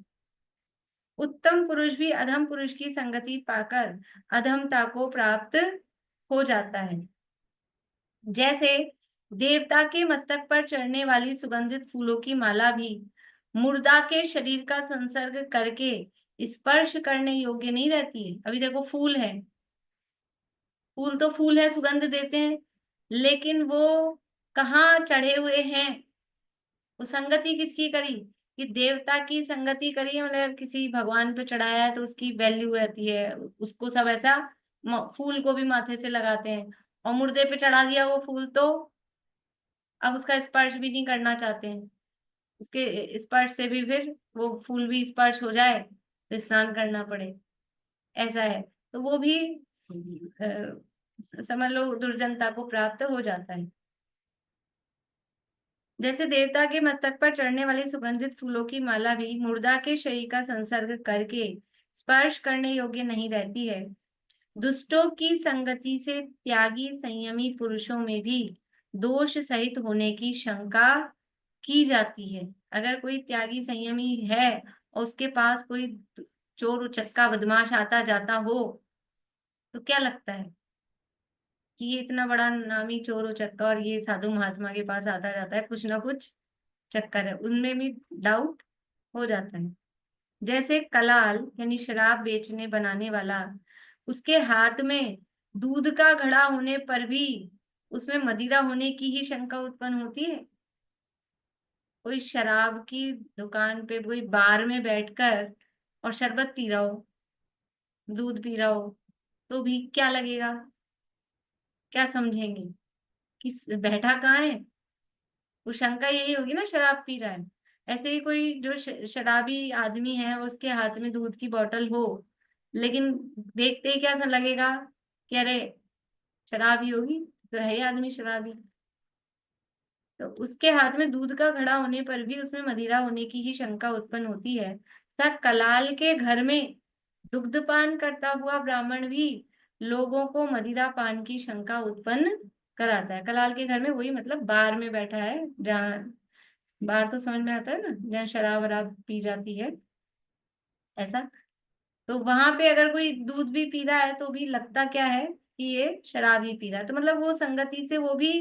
Speaker 1: उत्तम पुरुष भी अधम पुरुष की संगति पाकर अधमता को प्राप्त हो जाता है। जैसे देवता के मस्तक पर चढ़ने वाली सुगंधित फूलों की माला भी मुर्दा के शरीर का संसर्ग करके स्पर्श करने योग्य नहीं रहती है। अभी देखो फूल है, फूल तो फूल है, सुगंध देते हैं, लेकिन वो कहाँ चढ़े हुए हैं, वो संगति किसकी करी, कि देवता की संगति करी है, मतलब किसी भगवान पे चढ़ाया है तो उसकी वैल्यू रहती है, उसको सब ऐसा फूल को भी माथे से लगाते हैं। और मुर्दे पे चढ़ा दिया वो फूल तो अब उसका स्पर्श भी नहीं करना चाहते हैं, उसके स्पर्श से भी फिर वो फूल भी स्पर्श हो जाए तो स्नान करना पड़े, ऐसा है। तो वो भी समझ लो दुर्जनता को प्राप्त हो जाता है। जैसे देवता के मस्तक पर चढ़ने वाली सुगंधित फूलों की माला भी मुर्दा के शरीर का संसर्ग करके स्पर्श करने योग्य नहीं रहती है, दुष्टों की संगति से त्यागी संयमी पुरुषों में भी दोष सहित होने की शंका की जाती है। अगर कोई त्यागी संयमी है और उसके पास कोई चोर उचक्का बदमाश आता जाता हो, तो क्या लगता है कि ये इतना बड़ा नामी चोर उचक्का और ये साधु महात्मा के पास आता जाता है, कुछ ना कुछ चक्कर है, उनमें भी डाउट हो जाता है। जैसे कलाल यानी शराब बेचने बनाने वाला, उसके हाथ में दूध का घड़ा होने पर भी उसमें मदिरा होने की ही शंका उत्पन्न होती है। कोई शराब की दुकान पे कोई बार में बैठकर और शरबत पी रहा हो, दूध पी रहा हो, तो भी क्या लगेगा, क्या समझेंगे कि बैठा कहाँ है, वो शंका यही होगी ना, शराब पी रहा है। ऐसे ही कोई जो शराबी आदमी है उसके हाथ में दूध की बोतल हो, लेकिन देखते ही क्या सा लगेगा कि अरे शराब ही होगी, तो है ही आदमी शराबी। तो उसके हाथ में दूध का घड़ा होने पर भी उसमें मदिरा होने की ही शंका उत्पन्न होती है। तथा कलाल के घर में दुग्धपान करता हुआ ब्राह्मण भी लोगों को मदिरा पान की शंका उत्पन्न कराता है। कलाल के घर में वही मतलब बार में बैठा है, जहाँ बार तो समझ में आता है ना, जहाँ शराब वराब पी जाती है, ऐसा। तो वहां पे अगर कोई दूध भी पी रहा है तो भी लगता क्या है कि ये शराब ही पी रहा है, तो मतलब वो संगति से वो भी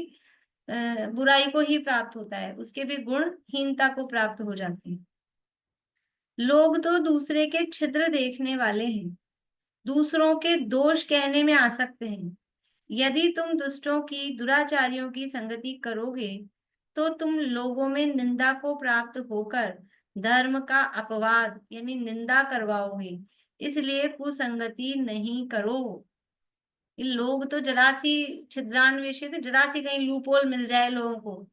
Speaker 1: बुराई को ही प्राप्त होता है, उसके भी गुण हीनता को प्राप्त हो जाते हैं। लोग तो दूसरे के छिद्र देखने वाले हैं, दूसरों के दोष कहने में आसक्त हैं। यदि तुम दुष्टों की दुराचारियों की संगति करोगे तो तुम लोगों में निंदा को प्राप्त होकर धर्म का अपवाद यानी निंदा करवाओगे, इसलिए कुसंगति नहीं करो। ये लोग तो जरा सी छिद्रान्वेषित, जरा सी कहीं लूपोल मिल जाए लोगों को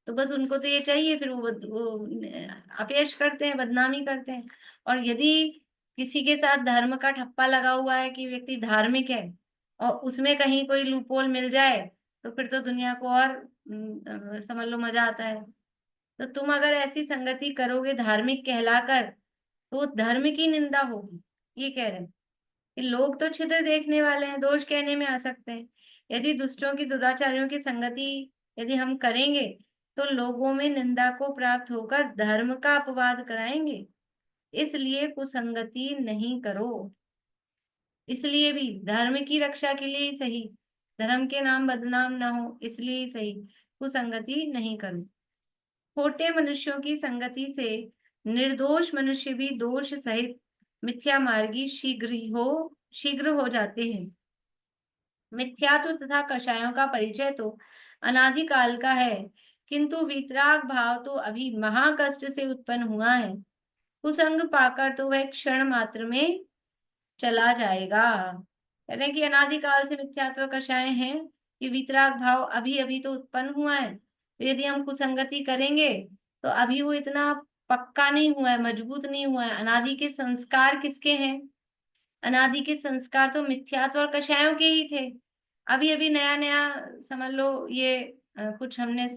Speaker 1: तो बस उनको तो ये चाहिए, फिर वो अपयश करते हैं, बदनामी करते हैं। और यदि किसी के साथ धर्म का ठप्पा लगा हुआ है कि व्यक्ति धार्मिक है और उसमें कहीं कोई लूपहोल मिल जाए, तो फिर तो दुनिया को और समझ लो मजा आता है। तो तुम अगर ऐसी संगति करोगे धार्मिक कहलाकर, तो वो धर्म की निंदा होगी, ये कह रहे हैं कि लोग तो छिद्र देखने वाले हैं, दोष कहने में आ सकते हैं। यदि दुष्टों की, दुराचारियों की संगति यदि हम करेंगे, तो लोगों में निंदा को प्राप्त होकर धर्म का अपवाद कराएंगे। इसलिए कुसंगति नहीं करो। इसलिए भी धर्म की रक्षा के लिए ही सही, धर्म के नाम बदनाम ना हो इसलिए ही सही, कुसंगति नहीं करो। खोटे मनुष्यों की संगति से निर्दोष मनुष्य भी दोष सहित मिथ्या मार्गी शीघ्र हो जाते हैं। मिथ्यात्व तथा कषायों का परिचय तो अनादिकाल का है, किंतु वीतराग भाव तो अभी महाकष्ट से उत्पन्न हुआ है। कुसंग पाकर तो वह क्षण मात्र में चला जाएगा। कह रहे हैं कि अनादिकाल से मिथ्यात्व कषाय हैं, कि वीतराग भाव अभी अभी तो उत्पन्न हुआ है। तो यदि हम कुसंगति करेंगे तो अभी वो इतना पक्का नहीं हुआ है, मजबूत नहीं हुआ है। अनादि के संस्कार किसके हैं? अनादि के संस्कार तो मिथ्यात्व और कषायों के ही थे। अभी अभी नया नया समझ लो ये कुछ हमने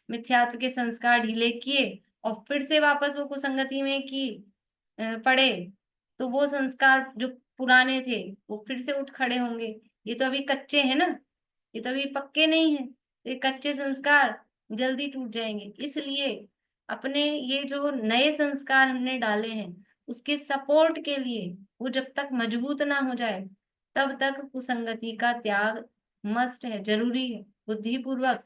Speaker 1: मिथ्यात्व के संस्कार ढीले किए और फिर से वापस वो कुसंगति में की पड़े, तो वो संस्कार जो पुराने थे वो फिर से उठ खड़े होंगे। ये तो अभी कच्चे हैं ना, ये तो अभी पक्के नहीं है। तो ये कच्चे संस्कार जल्दी टूट जाएंगे। इसलिए अपने ये जो नए संस्कार हमने डाले हैं उसके सपोर्ट के लिए वो जब तक मजबूत ना हो जाए तब तक कुसंगति का त्याग मस्ट है, जरूरी है। बुद्धिपूर्वक,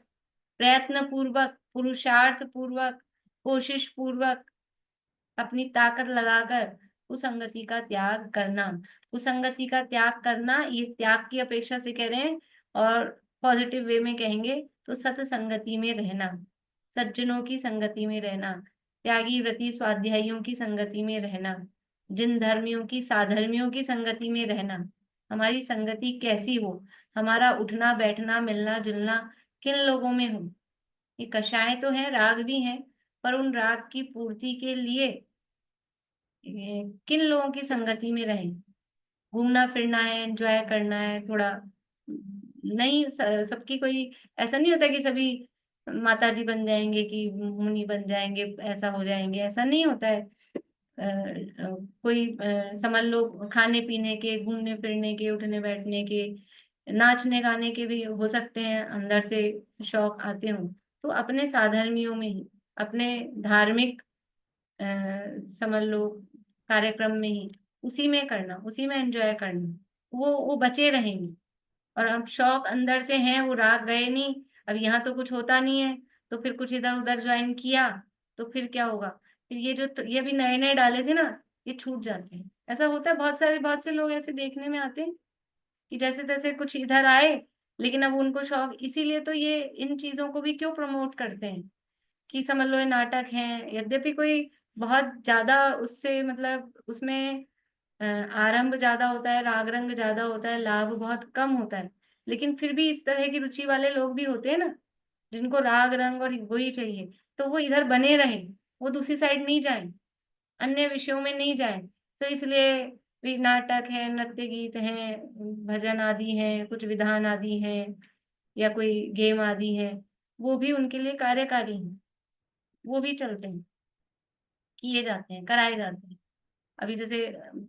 Speaker 1: प्रयत्न पूर्वक, पुरुषार्थ पूर्वक, कोशिश पूर्वक, अपनी ताकत लगाकर कुसंगति का त्याग करना। कुसंगति का त्याग करना, ये त्याग की अपेक्षा से कह रहे हैं, और पॉजिटिव वे में कहेंगे तो सत्संगति में रहना, सज्जनों की संगति में रहना, त्यागी व्रती स्वाध्यायियों की संगति में रहना, जिन धर्मियों की, साधर्मियों की संगति में रहना। हमारी संगति कैसी हो, हमारा उठना बैठना मिलना जुलना किन लोगों में हो। ये कषाय तो है, राग भी हैं, पर उन राग की पूर्ति के लिए किन लोगों की संगति में रहें। घूमना फिरना है, एंजॉय करना है थोड़ा, नहीं सबकी कोई ऐसा नहीं होता कि सभी माता जी बन जाएंगे कि मुनि बन जाएंगे, ऐसा हो जाएंगे, ऐसा नहीं होता है। कोई समझ लो खाने पीने के, घूमने फिरने के, उठने बैठने के, नाचने गाने के भी हो सकते हैं, अंदर से शौक आते हों। तो अपने साधर्मियों में ही, अपने धार्मिक समझ लो कार्यक्रम में ही, उसी में करना, उसी में एंजॉय करना, वो बचे रहेंगे। और अब शौक अंदर से हैं, वो राग गए नहीं, अब यहाँ तो कुछ होता नहीं है, तो फिर कुछ इधर उधर ज्वाइन किया, तो फिर क्या होगा? फिर ये जो ये भी नए नए डाले थे ना, ये छूट जाते हैं। ऐसा होता है, बहुत से लोग ऐसे देखने में आते हैं कि जैसे तैसे कुछ इधर आए, लेकिन अब उनको शौक, इसीलिए तो ये इन चीजों को भी क्यों प्रमोट करते हैं कि समझ लो ये नाटक है, यद्यपि कोई बहुत ज्यादा उससे मतलब उसमें आरंभ ज्यादा होता है, राग रंग ज्यादा होता है, लाभ बहुत कम होता है, लेकिन फिर भी इस तरह की रुचि वाले लोग भी होते हैं ना, जिनको राग रंग और वही चाहिए, तो वो इधर बने रहे, वो दूसरी साइड नहीं जाए, अन्य विषयों में नहीं जाए। तो इसलिए भी नाटक है, नृत्य गीत है, भजन आदि है, कुछ विधान आदि है, या कोई गेम आदि है, वो भी उनके लिए कार्यकारी है, वो भी चलते हैं, किए जाते हैं, कराए जाते हैं। अभी जैसे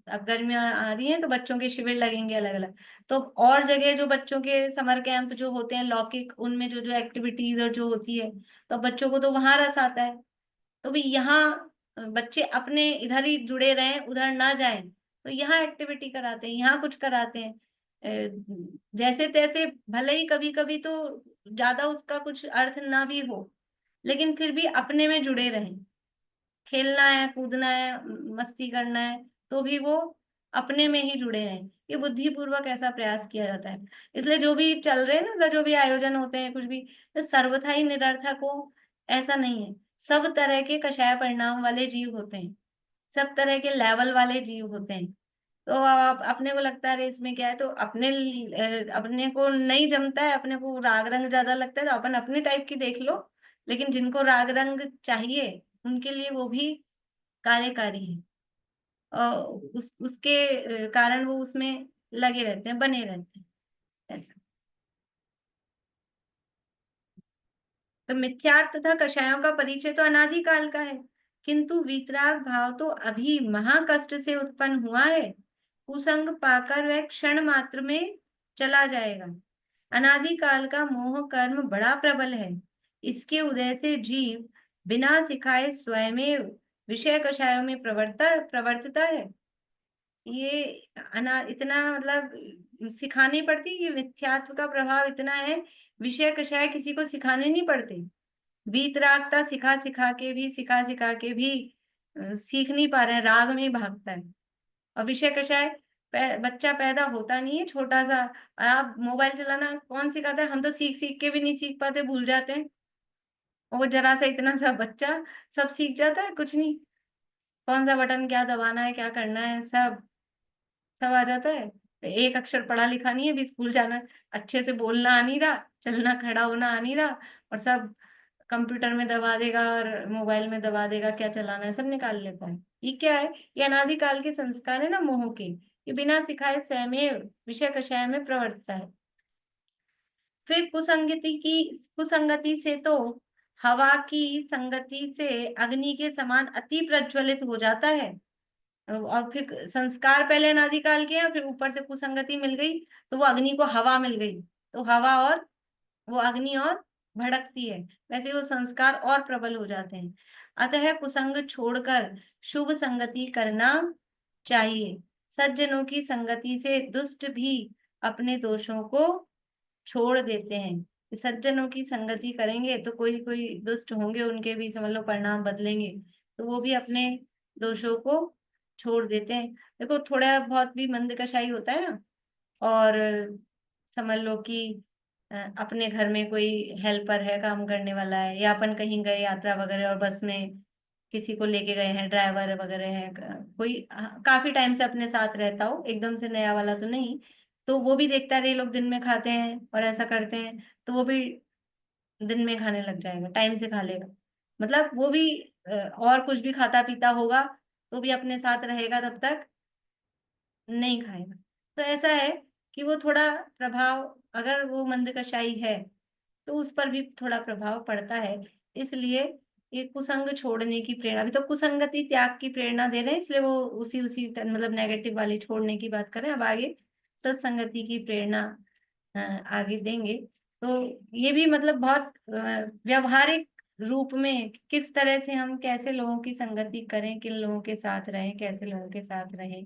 Speaker 1: अब गर्मियां आ रही हैं तो बच्चों के शिविर लगेंगे अलग अलग, तो और जगह जो बच्चों के समर कैंप जो होते हैं लौकिक, उनमें जो जो एक्टिविटीज और जो होती है, तो बच्चों को तो वहां रस आता है। तो भी यहाँ बच्चे अपने इधर ही जुड़े रहें, उधर ना जाएं, तो यहाँ एक्टिविटी कराते हैं, यहाँ कुछ कराते हैं, जैसे तैसे, भले ही कभी कभी तो ज्यादा उसका कुछ अर्थ ना भी हो, लेकिन फिर भी अपने में जुड़े रहें। खेलना है, कूदना है, मस्ती करना है, तो भी वो अपने में ही जुड़े हैं। ये बुद्धिपूर्वक ऐसा प्रयास किया जाता है। इसलिए जो भी चल रहे हैं ना, जो भी आयोजन होते हैं कुछ भी, तो सर्वथा ही निरर्थक हो ऐसा नहीं है। सब तरह के कषाय परिणाम वाले जीव होते हैं, सब तरह के लेवल वाले जीव होते हैं। तो आप अपने को लगता है अरे इसमें क्या है, तो अपने को नहीं जमता है, अपने को राग रंग ज्यादा लगता है, तो अपन अपने टाइप की देख लो, लेकिन जिनको राग रंग चाहिए उनके लिए वो भी कार्यकारी है, और उसके कारण वो उसमें लगे रहते हैं, बने रहते हैं ऐसा। तो मिथ्यार्थ तथा कषायों का परिचय तो अनादिकाल का है, किंतु वीतराग भाव तो अभी महाकष्ट से उत्पन्न हुआ है। कुसंग पाकर वह क्षण मात्र में चला जाएगा। अनादिकाल का मोह कर्म बड़ा प्रबल है। इसके उदय से जीव बिना सिखाए स्वयं विषय कषायों में प्रवर्तता है। ये इतना मतलब सिखानी पड़ती, ये मिथ्यात्व का प्रभाव इतना है, विषय कषाय किसी को सिखाने नहीं पड़ते। वीतरागता सिखा सिखा के भी सीख नहीं पा रहे हैं, राग में ही भागता है। और विषय कषाय बच्चा पैदा होता नहीं है छोटा सा, और आप मोबाइल चलाना कौन सिखाता है? हम तो सीख सीख के भी नहीं सीख पाते, भूल जाते हैं। और वो जरा सा इतना सा बच्चा सब सीख जाता है, कुछ नहीं, कौन सा बटन क्या दबाना है, क्या करना है, सब सब आ जाता है। एक अक्षर पढ़ा लिखा नहीं है, भी स्कूल जाना, अच्छे से बोलना आ नहीं रहा, चलना खड़ा होना आ नहीं रहा, और सब कंप्यूटर में दबा देगा और मोबाइल में दबा देगा, क्या चलाना है सब निकाल लेता है। ये क्या है? ये अनादिकाल के संस्कार है ना मोह के, ये बिना सिखाए स्वयं विषय कषाय में प्रवर्तता है। फिर कुसंगति से तो हवा की संगति से अग्नि के समान अति प्रज्वलित हो जाता है। और फिर संस्कार पहले अनादिकाल के हैं, फिर ऊपर से कुसंगति मिल गई तो वो अग्नि को हवा मिल गई, तो हवा और वो अग्नि और भड़कती है, वैसे वो संस्कार और प्रबल हो जाते हैं। अतः कुसंग छोड़कर शुभ संगति करना चाहिए। सज्जनों की संगति से दुष्ट भी अपने दोषों को छोड़ देते हैं। सज्जनों की संगति करेंगे तो कोई कोई दुष्ट होंगे, उनके भी समझ लो परिणाम बदलेंगे, तो वो भी अपने दोषों को छोड़ देते हैं। देखो थोड़ा बहुत भी मंद कषाई होता है ना, और समझ लो कि अपने घर में कोई हेल्पर है, काम करने वाला है, या अपन कहीं गए यात्रा वगैरह और बस में किसी को लेके गए हैं, ड्राइवर वगैरह है, कोई काफी टाइम से अपने साथ रहता हो, एकदम से नया वाला तो नहीं, तो वो भी देखता है ये लोग दिन में खाते हैं और ऐसा करते हैं, तो वो भी दिन में खाने लग जाएगा, टाइम से खा लेगा। मतलब वो भी और कुछ भी खाता पीता होगा तो भी अपने साथ रहेगा, तब तक नहीं खाएगा। तो ऐसा है कि वो थोड़ा प्रभाव, अगर वो मंद कषाई है तो उस पर भी थोड़ा प्रभाव पड़ता है। इसलिए ये कुसंग छोड़ने की प्रेरणा, अभी तो कुसंगति त्याग की प्रेरणा दे रहे हैं, इसलिए वो मतलब नेगेटिव वाली छोड़ने की बात करें, अब आगे सत्संगति की प्रेरणा आगे देंगे। तो ये भी मतलब बहुत व्यवहारिक रूप में किस तरह से हम कैसे लोगों की संगति करें, किन लोगों के साथ रहें, कैसे लोगों के साथ रहें,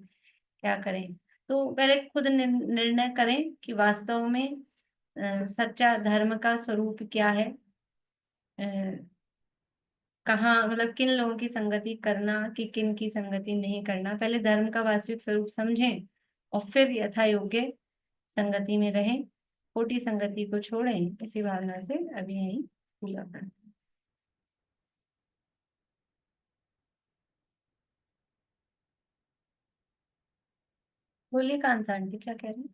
Speaker 1: क्या करें। तो पहले खुद निर्णय करें कि वास्तव में सच्चा धर्म का स्वरूप क्या है, कहाँ मतलब किन लोगों की संगति करना कि किन की संगति नहीं करना। पहले धर्म का वास्तविक स्वरूप समझें और फिर यथा योग्य संगति में रहें, खोटी संगति को छोड़ें। इसी भावना से अभी यही पूरा करते हैं। बोलिए कांता आंटी, क्या कह रही हैं?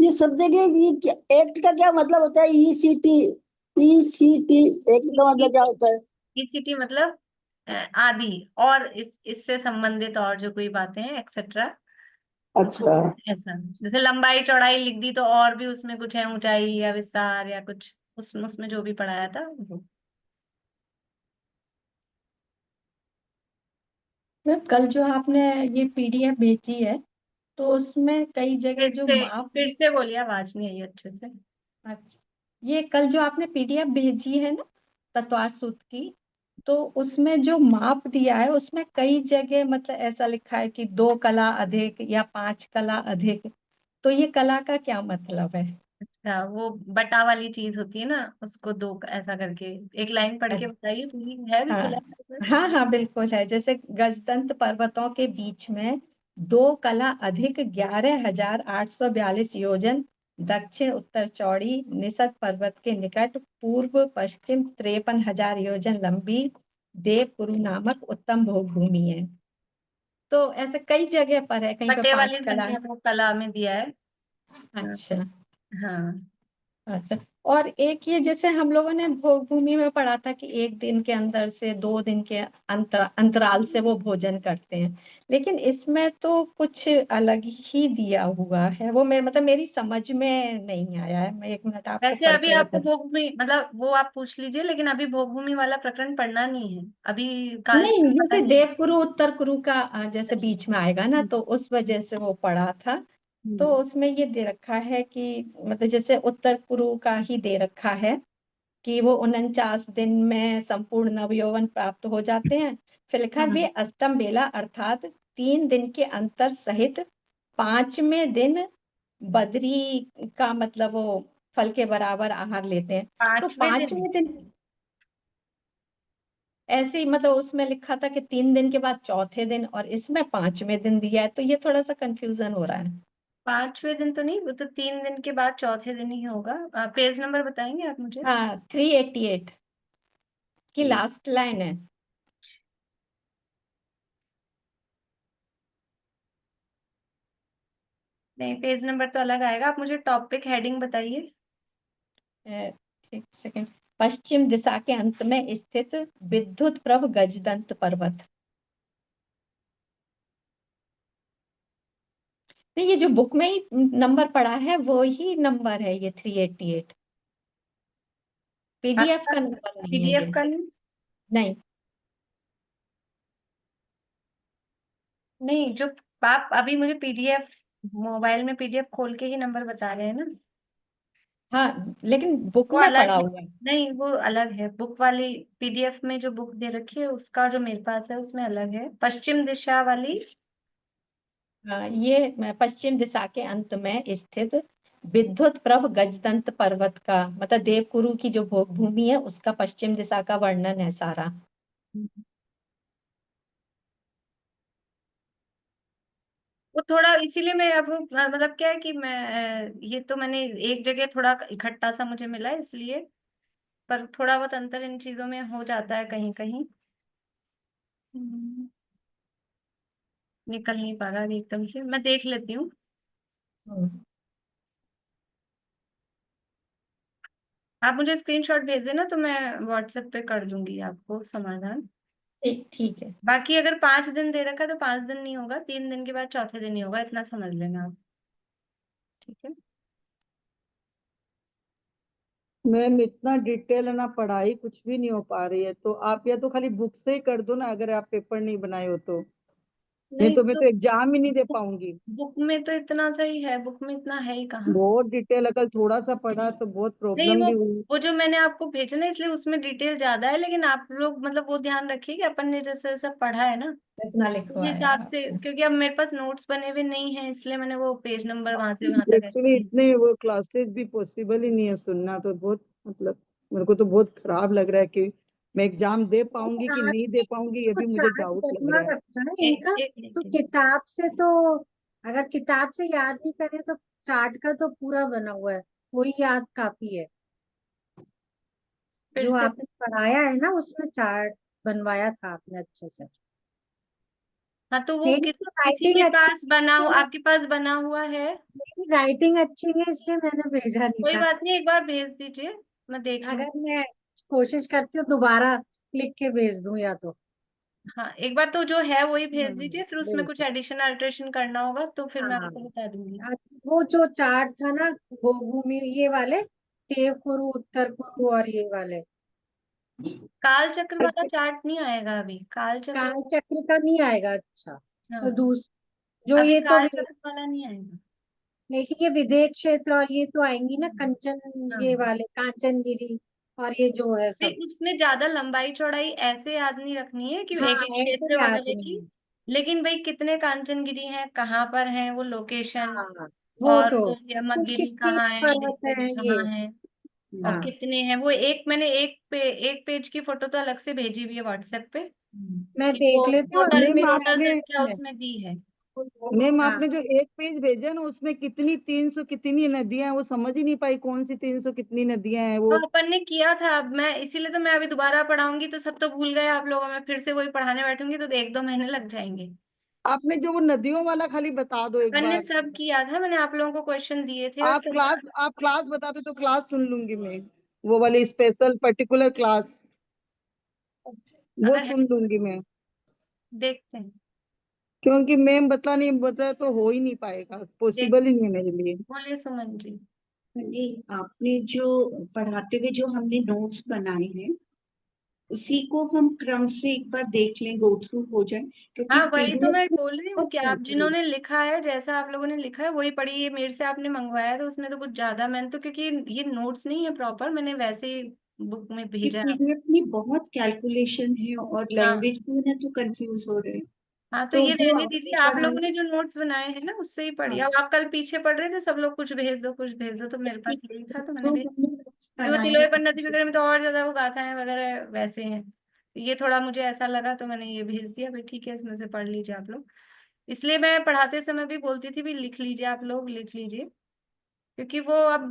Speaker 5: ये सब जगह एक्ट का क्या मतलब होता है? ईसीटी, ईसीटी एक्ट का मतलब क्या होता है?
Speaker 1: ईसीटी मतलब आदि, और इससे संबंधित और जो कोई बातें हैं एक्सेट्रा,
Speaker 5: अच्छा,
Speaker 1: ऐसा। जैसे लंबाई चौड़ाई लिख दी तो और भी उसमें कुछ है, ऊंचाई या विस्तार या कुछ, उसमें जो भी पढ़ाया था वो।
Speaker 3: कल जो आपने ये पीडीएफ भेजी है तो उसमें कई जगह जो माप,
Speaker 1: फिर से बोलिए, आवाज नहीं आई अच्छे से।
Speaker 3: अच्छा, ये कल जो आपने पीडीएफ भेजी है ना तत्वार सूत्र की, तो उसमें जो माप दिया है उसमें कई जगह मतलब ऐसा लिखा है कि 2 कला अधिक या 5 कला अधिक, तो ये कला का क्या मतलब है?
Speaker 1: अच्छा, वो बटा वाली चीज होती है ना, उसको दो ऐसा करके एक लाइन पढ़ के बताइए पूरी, है भी
Speaker 3: हाँ
Speaker 1: खुला है।
Speaker 3: हाँ हाँ बिल्कुल है। जैसे गजदंत पर्वतों के बीच में 2 कला अधिक 11,842 योजन, दक्षिण उत्तर चौड़ी निषद पर्वत के निकट पूर्व पश्चिम 53,000 योजन लंबी देवपुरु नामक उत्तम भोग भूमि है। तो ऐसे कई जगह पर है, कहीं पर
Speaker 1: बटे
Speaker 3: 5
Speaker 1: वाली
Speaker 3: कला।
Speaker 1: संख्या को कला में दिया है।
Speaker 3: अच्छा
Speaker 1: हाँ
Speaker 3: अच्छा। और एक ये जैसे हम लोगों ने भोग भूमि में पढ़ा था कि एक दिन के अंदर से 2 दिन के अंतराल से वो भोजन करते हैं, लेकिन इसमें तो कुछ अलग ही दिया हुआ है। वो मतलब मेरी समझ में नहीं आया है। मैं 1 मिनट आपको
Speaker 1: वैसे
Speaker 3: पढ़
Speaker 1: अभी
Speaker 3: के
Speaker 1: आपको
Speaker 3: बता।
Speaker 1: भोग भूमि मतलब वो आप पूछ लीजिए, लेकिन अभी भोग भूमि वाला प्रकरण पढ़ना नहीं है अभी।
Speaker 3: नहीं,
Speaker 1: कालचक्र वाला
Speaker 3: जैसे
Speaker 1: नहीं।
Speaker 3: देवकुरु उत्तर कुरु का जैसे
Speaker 1: अच्छा।
Speaker 3: बीच में आएगा ना, तो उस वजह से वो पढ़ा था। तो
Speaker 1: हम्म।
Speaker 3: उसमें ये दे रखा है कि मतलब जैसे उत्तर कुरु का ही दे रखा है कि वो 49 दिन में संपूर्ण नवयौवन प्राप्त हो जाते हैं। फिर लिखा है, वे अष्टम बेला अर्थात 3 दिन के अंतर सहित 5वें दिन बद्री का मतलब वो फल के बराबर आहार लेते हैं। तो
Speaker 1: पांचवें दिन।
Speaker 3: 5वें दिन ऐसे ही मतलब उसमें लिखा था कि 3 दिन के बाद चौथे दिन, और इसमें 5वें दिन दिया है, तो ये थोड़ा सा कंफ्यूजन हो रहा है।
Speaker 1: पांचवें दिन तो नहीं, वो तो 3 दिन के बाद चौथे दिन ही होगा। पेज नंबर बताएंगे आप मुझे?
Speaker 3: हाँ, 388 की लास्ट लाइन है।
Speaker 1: नहीं, पेज नंबर तो अलग आएगा। आप मुझे टॉपिक हेडिंग बताइए।
Speaker 3: एक सेकेंड। पश्चिम दिशा के अंत में स्थित विद्युत प्रभ गजदंत पर्वत। तो ये जो बुक में ही नंबर पड़ा है वो ही नंबर है, ये 388। पीडीएफ
Speaker 1: आपका
Speaker 3: का नंबर नहीं है
Speaker 1: पीडीएफ
Speaker 3: ये।
Speaker 1: का नहीं?
Speaker 3: नहीं।
Speaker 1: नहीं, जो आप अभी मुझे पीडीएफ मोबाइल में पीडीएफ खोल के ही नंबर बता रहे हैं ना?
Speaker 3: हाँ, लेकिन बुक
Speaker 1: वो
Speaker 3: में
Speaker 1: अलग
Speaker 3: पड़ा
Speaker 1: है।
Speaker 3: हुआ है।
Speaker 1: नहीं, वो अलग है। बुक वाली पीडीएफ में जो बुक दे रखी है उसका जो मेरे पास है उसमें अलग है, पश्चिम दिशा वाली।
Speaker 3: हाँ, ये पश्चिम दिशा के अंत में स्थित विद्युत प्रभ गजदंत पर्वत का मतलब देवकुरु की जो भोग भूमि है उसका पश्चिम दिशा का वर्णन है सारा।
Speaker 1: वो थोड़ा इसीलिए मैं अब मतलब क्या है कि मैं ये तो मैंने एक जगह थोड़ा इकट्ठा सा मुझे मिला है इसलिए, पर थोड़ा बहुत अंतर इन चीजों में हो जाता है कहीं कहीं। हम्म, निकल नहीं पा रहा अभी एकदम से, मैं देख लेती हूँ।
Speaker 3: हम्म,
Speaker 1: आप मुझे स्क्रीनशॉट भेज देना तो मैं व्हाट्सएप पे कर दूंगी आपको समाधान।
Speaker 3: ठीक ठीक है।
Speaker 1: बाकी अगर 5 दिन दे रखा है तो 5 दिन नहीं होगा, 3 दिन के बाद चौथे दिन ही होगा, इतना समझ लेना आप। ठीक है।
Speaker 4: मैम इतना डिटेल है ना, पढ़ाई कुछ भी नहीं हो पा रही है, तो आप या तो खाली बुक से ही कर दो ना, अगर आप पेपर नहीं बनाए हो तो। नहीं
Speaker 1: नहीं
Speaker 4: तो मैं
Speaker 1: तो
Speaker 4: तो एग्जाम ही नहीं दे पाऊंगी।
Speaker 1: बुक में तो इतना सही है, बुक में इतना है ही कहाँ।
Speaker 4: बहुत डिटेल, अगर थोड़ा सा पढ़ा तो बहुत
Speaker 1: नहीं,
Speaker 4: प्रॉब्लम
Speaker 1: वो
Speaker 4: भी हुई।
Speaker 1: वो जो मैंने आपको भेजा ना इसलिए उसमें डिटेल ज्यादा है, लेकिन आप लोग मतलब वो ध्यान रखिए कि अपन ने जैसे जैसा पढ़ा है ना
Speaker 3: इतना
Speaker 1: उस
Speaker 3: लिखवाया
Speaker 1: हिसाब से,
Speaker 3: आपको।
Speaker 1: क्योंकि अब मेरे पास नोट्स बने हुए नहीं है इसलिए मैंने वो पेज नंबर वहां से वहां तक
Speaker 4: एक्चुअली
Speaker 1: ऐसे।
Speaker 4: इतने वो क्लासेस भी पॉसिबल ही नहीं है सुनना, तो बहुत मतलब मेरे को तो बहुत खराब लग रहा है कि मैं एग्जाम दे पाऊंगी कि
Speaker 5: चार्ट
Speaker 4: नहीं दे पाऊंगी, ये
Speaker 5: तो
Speaker 4: भी मुझे
Speaker 5: चार्ट
Speaker 4: डाउट लग
Speaker 5: बनवा
Speaker 4: रहा है।
Speaker 5: रखा है
Speaker 1: एक
Speaker 5: इनका।
Speaker 1: एक
Speaker 5: तो
Speaker 1: मिनट।
Speaker 5: किताब से तो अगर किताब से याद नहीं करें तो चार्ट का तो पूरा बना हुआ है, वही याद काफी है।
Speaker 1: फिर
Speaker 5: जो
Speaker 1: से।
Speaker 5: आपने पढ़ाया है ना उसमें चार्ट बनवाया था आपने अच्छे से।
Speaker 1: हाँ तो वो
Speaker 5: मेरी तो
Speaker 1: किसी
Speaker 5: राइटिंग
Speaker 1: के
Speaker 5: अच्छी
Speaker 1: पास बना हो,
Speaker 5: है,
Speaker 1: आपके पास बना हुआ है?
Speaker 5: मेरी राइटिंग अच्छी है इसलिए मैंने भेजा नहीं
Speaker 1: कोई
Speaker 5: था।
Speaker 1: बात नहीं, एक बार भेज दीजिए, मैं देख लूँ।
Speaker 5: अगर मैं कोशिश करती हूँ दोबारा लिख के भेज दूं या तो।
Speaker 1: हाँ, एक बार तो जो है वही भेज दीजिए, फिर उसमें कुछ
Speaker 5: बिल्कुल।
Speaker 1: एडिशन अल्ट्रेशन करना होगा तो फिर मैं
Speaker 5: हाँ,
Speaker 1: आपको बता दूंगी।
Speaker 5: वो जो चार्ट था ना, वो भूमि ये वाले देव कुरु उत्तर कुरु और ये वाले।
Speaker 1: काल चक्र वाला चार्ट नहीं आएगा अभी, काल चक्र।
Speaker 5: काल चक्र का नहीं आएगा, अच्छा। तो
Speaker 1: हाँ,
Speaker 5: जो
Speaker 1: अभी
Speaker 5: ये तो
Speaker 1: काल चक्र वाला नहीं आएगा।
Speaker 5: लेकिन ये विदेश क्षेत्र और ये तो आएंगी ना कंचन,
Speaker 1: हाँ,
Speaker 5: ये वाले कांचनगिरी और ये जो है
Speaker 1: नहीं
Speaker 5: सब।
Speaker 1: उसमें ज्यादा लंबाई चौड़ाई ऐसे याद नहीं रखनी है कि
Speaker 5: हाँ,
Speaker 1: एक एक
Speaker 5: ऐसे
Speaker 1: क्षेत्र
Speaker 5: याद
Speaker 1: वगैरह की,
Speaker 5: नहीं।
Speaker 1: लेकिन भाई कितने कांचनगिरी हैं, कहाँ पर हैं वो लोकेशन,
Speaker 5: हाँ, वो
Speaker 1: और
Speaker 5: तो
Speaker 1: यमकगिरी
Speaker 5: कितने
Speaker 1: कहाँ है,
Speaker 5: पर्वत
Speaker 1: गिरिगिरी
Speaker 5: है ये।
Speaker 1: कहाँ है, और
Speaker 5: हाँ,
Speaker 1: कितने हैं वो। मैंने एक पेज की फोटो तो अलग से भेजी हुई है व्हाट्सएप पे
Speaker 5: मैं
Speaker 1: कि
Speaker 5: देख
Speaker 1: वो
Speaker 5: लेती हूँ और
Speaker 1: टोटल
Speaker 4: मैम
Speaker 5: लिख
Speaker 1: टोटल
Speaker 4: आपने
Speaker 1: संख्या उसमें दी है।
Speaker 4: मैम
Speaker 5: हाँ,
Speaker 4: आपने जो एक पेज भेजा ना, उसमें कितनी 300 कितनी नदियां हैं, वो समझ ही नहीं पाई कौन सी 300 कितनी नदियां हैं
Speaker 1: तो
Speaker 4: वो।
Speaker 1: अपन ने किया था, अब मैं इसीलिए तो मैं अभी दोबारा पढ़ाऊंगी तो सब तो भूल गए आप लोगों में, फिर से वही पढ़ाने बैठूंगी तो 1-2 महीने लग जाएंगे।
Speaker 4: आपने जो वो नदियों वाला खाली बता दो एक
Speaker 1: मैंने
Speaker 4: बार।
Speaker 1: सब किया था, मैंने आप लोगों को क्वेश्चन दिए थे और सब।
Speaker 4: आप क्लास बता दो तो क्लास सुन लूंगी मैं, वो वाली स्पेशल पर्टिकुलर क्लास वो
Speaker 1: अगर है
Speaker 4: सुन लूंगी मैं,
Speaker 1: देखते हैं,
Speaker 4: क्योंकि मैम बता तो हो ही नहीं पाएगा,
Speaker 1: देख
Speaker 4: पॉसिबल ही नहीं है मेरे लिए।
Speaker 1: बोलिए सुमन जी।
Speaker 6: ये आपने जो पढ़ाते हुए जो हमने नोट्स बनाए हैं उसी को हम क्रम से एक बार देख लें, गो थ्रू हो जाए, क्योंकि
Speaker 1: हाँ वही तो
Speaker 6: पीडीएफ
Speaker 1: मैं
Speaker 6: में
Speaker 1: बोल रही हूँ
Speaker 6: बहुत
Speaker 1: कि आप
Speaker 6: चलती है।
Speaker 1: जिन्होंने लिखा है, जैसा आप लोगों ने लिखा है वही पढ़िए। मेरे से आपने मंगवाया तो उसमें तो कुछ ज्यादा, मैंने तो, क्योंकि ये नोट्स नहीं है प्रॉपर, मैंने वैसे ही बुक में
Speaker 6: ये
Speaker 1: भेजा है।
Speaker 6: पीडीएफ में बहुत कैलकुलेशन है और
Speaker 1: हाँ
Speaker 6: लैंग्वेज में ना तो कंफ्यूज हो रहे हैं,
Speaker 1: हाँ, तो
Speaker 6: तो
Speaker 1: ये
Speaker 6: वो
Speaker 1: रहने
Speaker 6: आपको
Speaker 1: दीजिए। आप लोगों
Speaker 6: बनाना।
Speaker 1: ने जो नोट्स बनाए हैं ना उससे ही पढ़िए।
Speaker 6: हाँ
Speaker 1: अब आप कल पीछे पढ़ रहे थे सब लोग, कुछ भेज दो कुछ भेज दो, तो मेरे पास
Speaker 6: ठीक
Speaker 1: यही
Speaker 6: है,
Speaker 1: था तो मैंने
Speaker 6: जो
Speaker 1: भेज।
Speaker 6: हमने नोट्स
Speaker 1: क्योंकि वो
Speaker 6: बनाए
Speaker 1: तिलोय
Speaker 6: हैं
Speaker 1: पन्नति वगैरह में तो और ज्यादा वो गाथाएं वगैरह वैसे हैं, तो ये थोड़ा मुझे ऐसा लगा तो मैंने ये भेज दिया। भाई ठीक है, इसमें से पढ़ लीजिए आप लोग। इसलिए मैं पढ़ाते समय भी बोलती थी भी लिख लीजिए, आप लोग लिख लीजिए। क्योंकि वो अब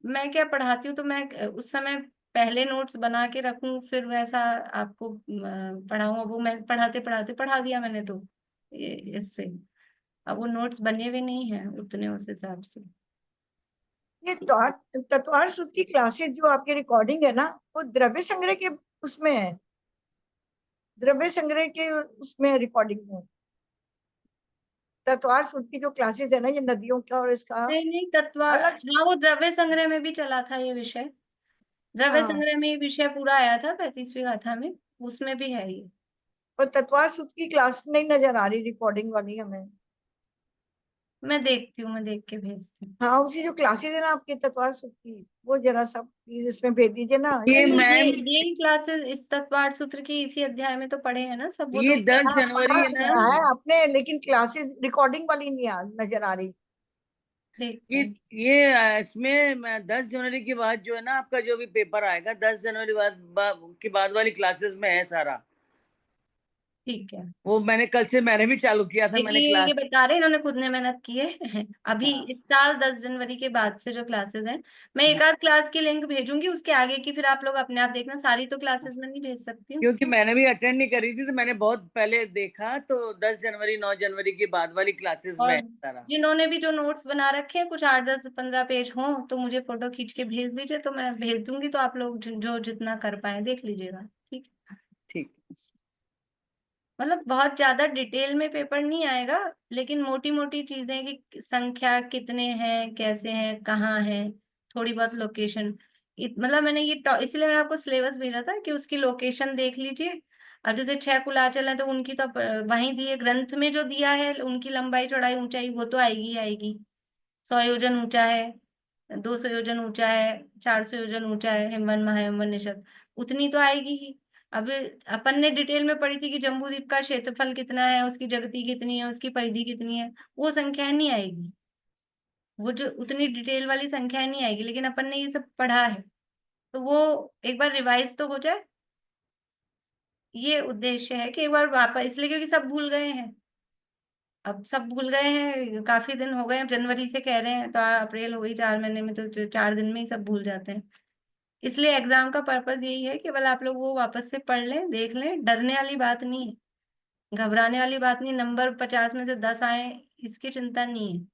Speaker 1: मैं क्या पढ़ाती हूँ तो मैं उस समय पहले नोट्स बना के रखूं फिर वैसा आपको पढ़ाऊँ, वो मैं पढ़ाते पढ़ाते पढ़ा दिया मैंने तो इससे। अब वो नोट्स बने हुए नहीं हैं उतने उस हिसाब से।
Speaker 7: ये तत्वार सूत्र की क्लासेस जो आपकी रिकॉर्डिंग है ना, वो द्रव्य संग्रह के उसमें है, द्रव्य संग्रह के उसमें रिकॉर्डिंग में तत्वार सूत्र की जो क्लासेस है ना, ये नदियों का और इसका
Speaker 1: नहीं नहीं, तत्व,
Speaker 7: अलग से।
Speaker 1: हाँ वो द्रव्य संग्रह में भी चला था ये विषय। द्रव्य
Speaker 7: हाँ,
Speaker 1: संग्रह में ये विषय पूरा आया था 35वीं गाथा में, उसमें भी है ये।
Speaker 7: पर तत्वार सूत्र की क्लास नहीं नजर आ रही रिकॉर्डिंग वाली हमें।
Speaker 1: मैं देखती हूँ, मैं देख के भेजती हूँ।
Speaker 7: हाँ, उसी जो क्लासेस है ना आपके तत्वार सूत्र की, वो जरा सा प्लीज इसमें भेज दीजिए ना।
Speaker 8: ये
Speaker 1: नहीं
Speaker 8: मैम,
Speaker 1: ये क्लासेस इस तत्वार सूत्र की इसी अध्याय में तो पढ़े हैं ना सब, वो
Speaker 8: ये
Speaker 1: तो
Speaker 8: 10
Speaker 7: हाँ,
Speaker 8: जनवरी है ना,
Speaker 7: पढ़ा है आपने, लेकिन क्लासेस रिकॉर्डिंग वाली नहीं नजर आ रही।
Speaker 1: देखते
Speaker 8: ये
Speaker 1: हैं।
Speaker 8: ये इसमें 10 जनवरी के बाद जो है ना आपका जो भी पेपर आएगा 10 जनवरी के बाद वाली क्लासेस में है सारा।
Speaker 1: ठीक है,
Speaker 8: वो मैंने भी चालू किया था, मैंने
Speaker 1: देखिए ये
Speaker 8: क्लास।
Speaker 1: बता रहे हैं इन्होंने खुद ने मेहनत की है अभी
Speaker 8: हाँ
Speaker 1: इस साल 10 जनवरी के बाद से जो क्लासेस हैं, मैं एक
Speaker 8: हाँ,
Speaker 1: आध क्लास की लिंक भेजूंगी, उसके आगे की फिर आप लोग अपने आप देखना, सारी तो क्लासेस में नहीं भेज सकती हूँ।
Speaker 8: क्योंकि मैंने भी अटेंड नहीं करी थी तो मैंने बहुत पहले देखा, तो 10 जनवरी 9 जनवरी के बाद वाली क्लासेस में
Speaker 1: और
Speaker 8: है सारा।
Speaker 1: जिन्होंने भी जो नोट्स बना रखे हैं कुछ 8 10 15 पेज हों तो मुझे फोटो खींच के भेज दीजिए, तो मैं भेज दूंगी, तो आप लोग जो जितना कर पाए देख लीजिएगा। ठीक है?
Speaker 8: ठीक।
Speaker 1: मतलब बहुत ज्यादा डिटेल में पेपर नहीं आएगा, लेकिन मोटी मोटी चीजें कि संख्या कितने हैं, कैसे हैं, कहाँ हैं, थोड़ी बहुत लोकेशन, मतलब मैंने ये इसलिए मैंने आपको सिलेबस भेजा था कि उसकी लोकेशन देख लीजिए। अब जैसे 6 कुलाचल है तो उनकी तो वहीं दिए ग्रंथ में जो दिया है, उनकी लंबाई चौड़ाई ऊंचाई वो तो आएगी ही आएगी। 100 योजन ऊंचा है, 200 योजन ऊंचा है, 400 योजन ऊंचा है हिमवन महाहिमवन निषद, उतनी तो आएगी ही। अब अपन ने डिटेल में पढ़ी थी कि जम्बू द्वीप का क्षेत्रफल कितना है, उसकी जगती कितनी है, उसकी परिधि कितनी है, वो संख्या नहीं आएगी। वो जो उतनी डिटेल वाली संख्या नहीं आएगी, लेकिन अपन ने ये सब पढ़ा है तो वो एक बार रिवाइज तो हो जाए, ये उद्देश्य है कि एक बार वापस, इसलिए क्योंकि सब भूल गए हैं। अब सब भूल गए हैं, काफी दिन हो गए, अब जनवरी से कह रहे हैं तो अप्रैल हो गई, 4 महीने में तो 4 दिन में ही सब भूल जाते हैं। इसलिए एग्जाम का पर्पस यही है कि केवल आप लोग वो वापस से पढ़ लें, देख लें, डरने वाली बात नहीं है, घबराने वाली बात नहीं। नंबर 50 में से 10 आए इसकी चिंता नहीं है।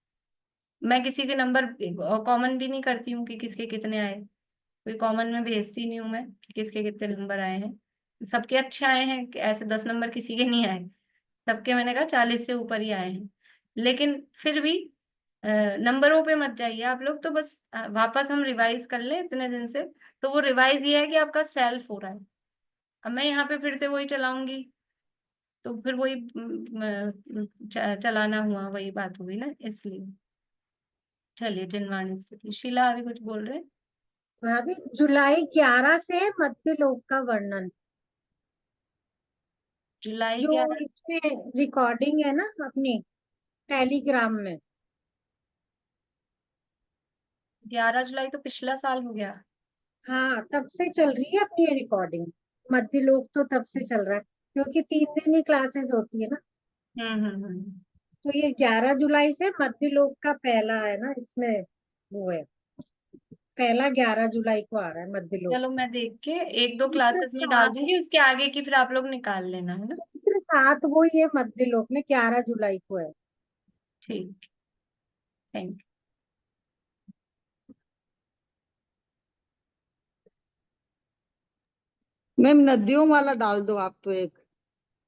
Speaker 1: मैं किसी के नंबर कॉमन भी नहीं करती हूँ कि किसके कितने आए, कोई कॉमन में भेजती नहीं हूँ मैं कि किसके कितने नंबर आए हैं। सबके अच्छे आए हैं, कि ऐसे 10 नंबर किसी के नहीं आए, सबके मैंने कहा 40 से ऊपर ही आए हैं। लेकिन फिर भी नंबरों पे मत जाइए आप लोग, तो बस वापस हम रिवाइज कर ले इतने दिन से। तो वो रिवाइज ये है कि आपका सेल्फ हो रहा है। अब मैं यहाँ पे फिर से वही चलाऊंगी तो फिर वही चलाना हुआ, वही बात हुई ना, इसलिए। चलिए, जिनवाणी स्थिति, शीला अभी कुछ बोल रहे हैं?
Speaker 9: भाभी, जुलाई 11 से मध्य लोक का वर्णन,
Speaker 1: जुलाई
Speaker 9: जो
Speaker 1: 11?
Speaker 9: इसमें रिकॉर्डिंग है ना अपनी टेलीग्राम में।
Speaker 1: 11 जुलाई तो पिछला साल हो गया।
Speaker 9: हाँ, तब से चल रही है अपनी ये रिकॉर्डिंग। मध्य लोक तो तब से चल रहा है, क्योंकि 3 दिन ही क्लासेस होती है ना।
Speaker 1: हम्म।
Speaker 9: तो ये 11 जुलाई से मध्य लोक का पहला है ना इसमें, वो है पहला 11 जुलाई को आ रहा है मध्य लोक।
Speaker 1: चलो मैं देख के 1 2
Speaker 9: दूसरे
Speaker 1: क्लासेस में डाल
Speaker 9: साल
Speaker 1: दूंगी, उसके आगे की फिर आप लोग निकाल लेना, है ना।
Speaker 9: दूसरे 7 वो ये मध्यलोक में 11 जुलाई को है।
Speaker 1: ठीक, थैंक
Speaker 4: मैम नदियों वाला डाल दो आप तो एक,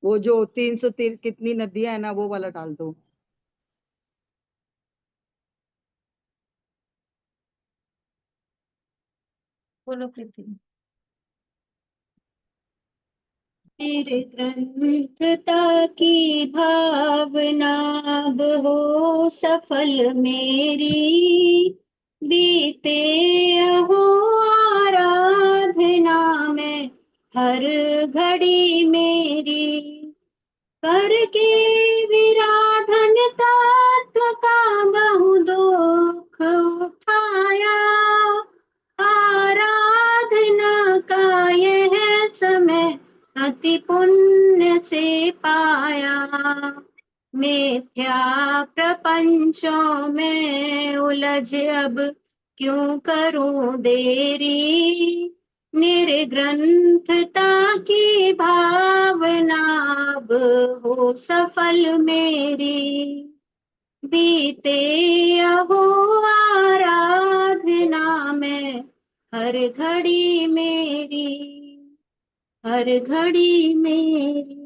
Speaker 4: वो जो 303 कितनी नदियां है ना वो वाला डाल दो।
Speaker 1: बोलो प्रीति।
Speaker 10: मेरे ग्रंथता की भावना अब हो सफल मेरी, बीते हो आराधना में हर घड़ी मेरी, करके विराधन तत्व का बहु दुख उठाया, आराधना का यह समय अति पुण्य से पाया, मिथ्या प्रपंचों में उलझ अब क्यों करूं देरी, मेरे ग्रंथता की भावना अब हो सफल मेरी, बीते अहो आराधना में हर घड़ी मेरी, हर घड़ी मेरी।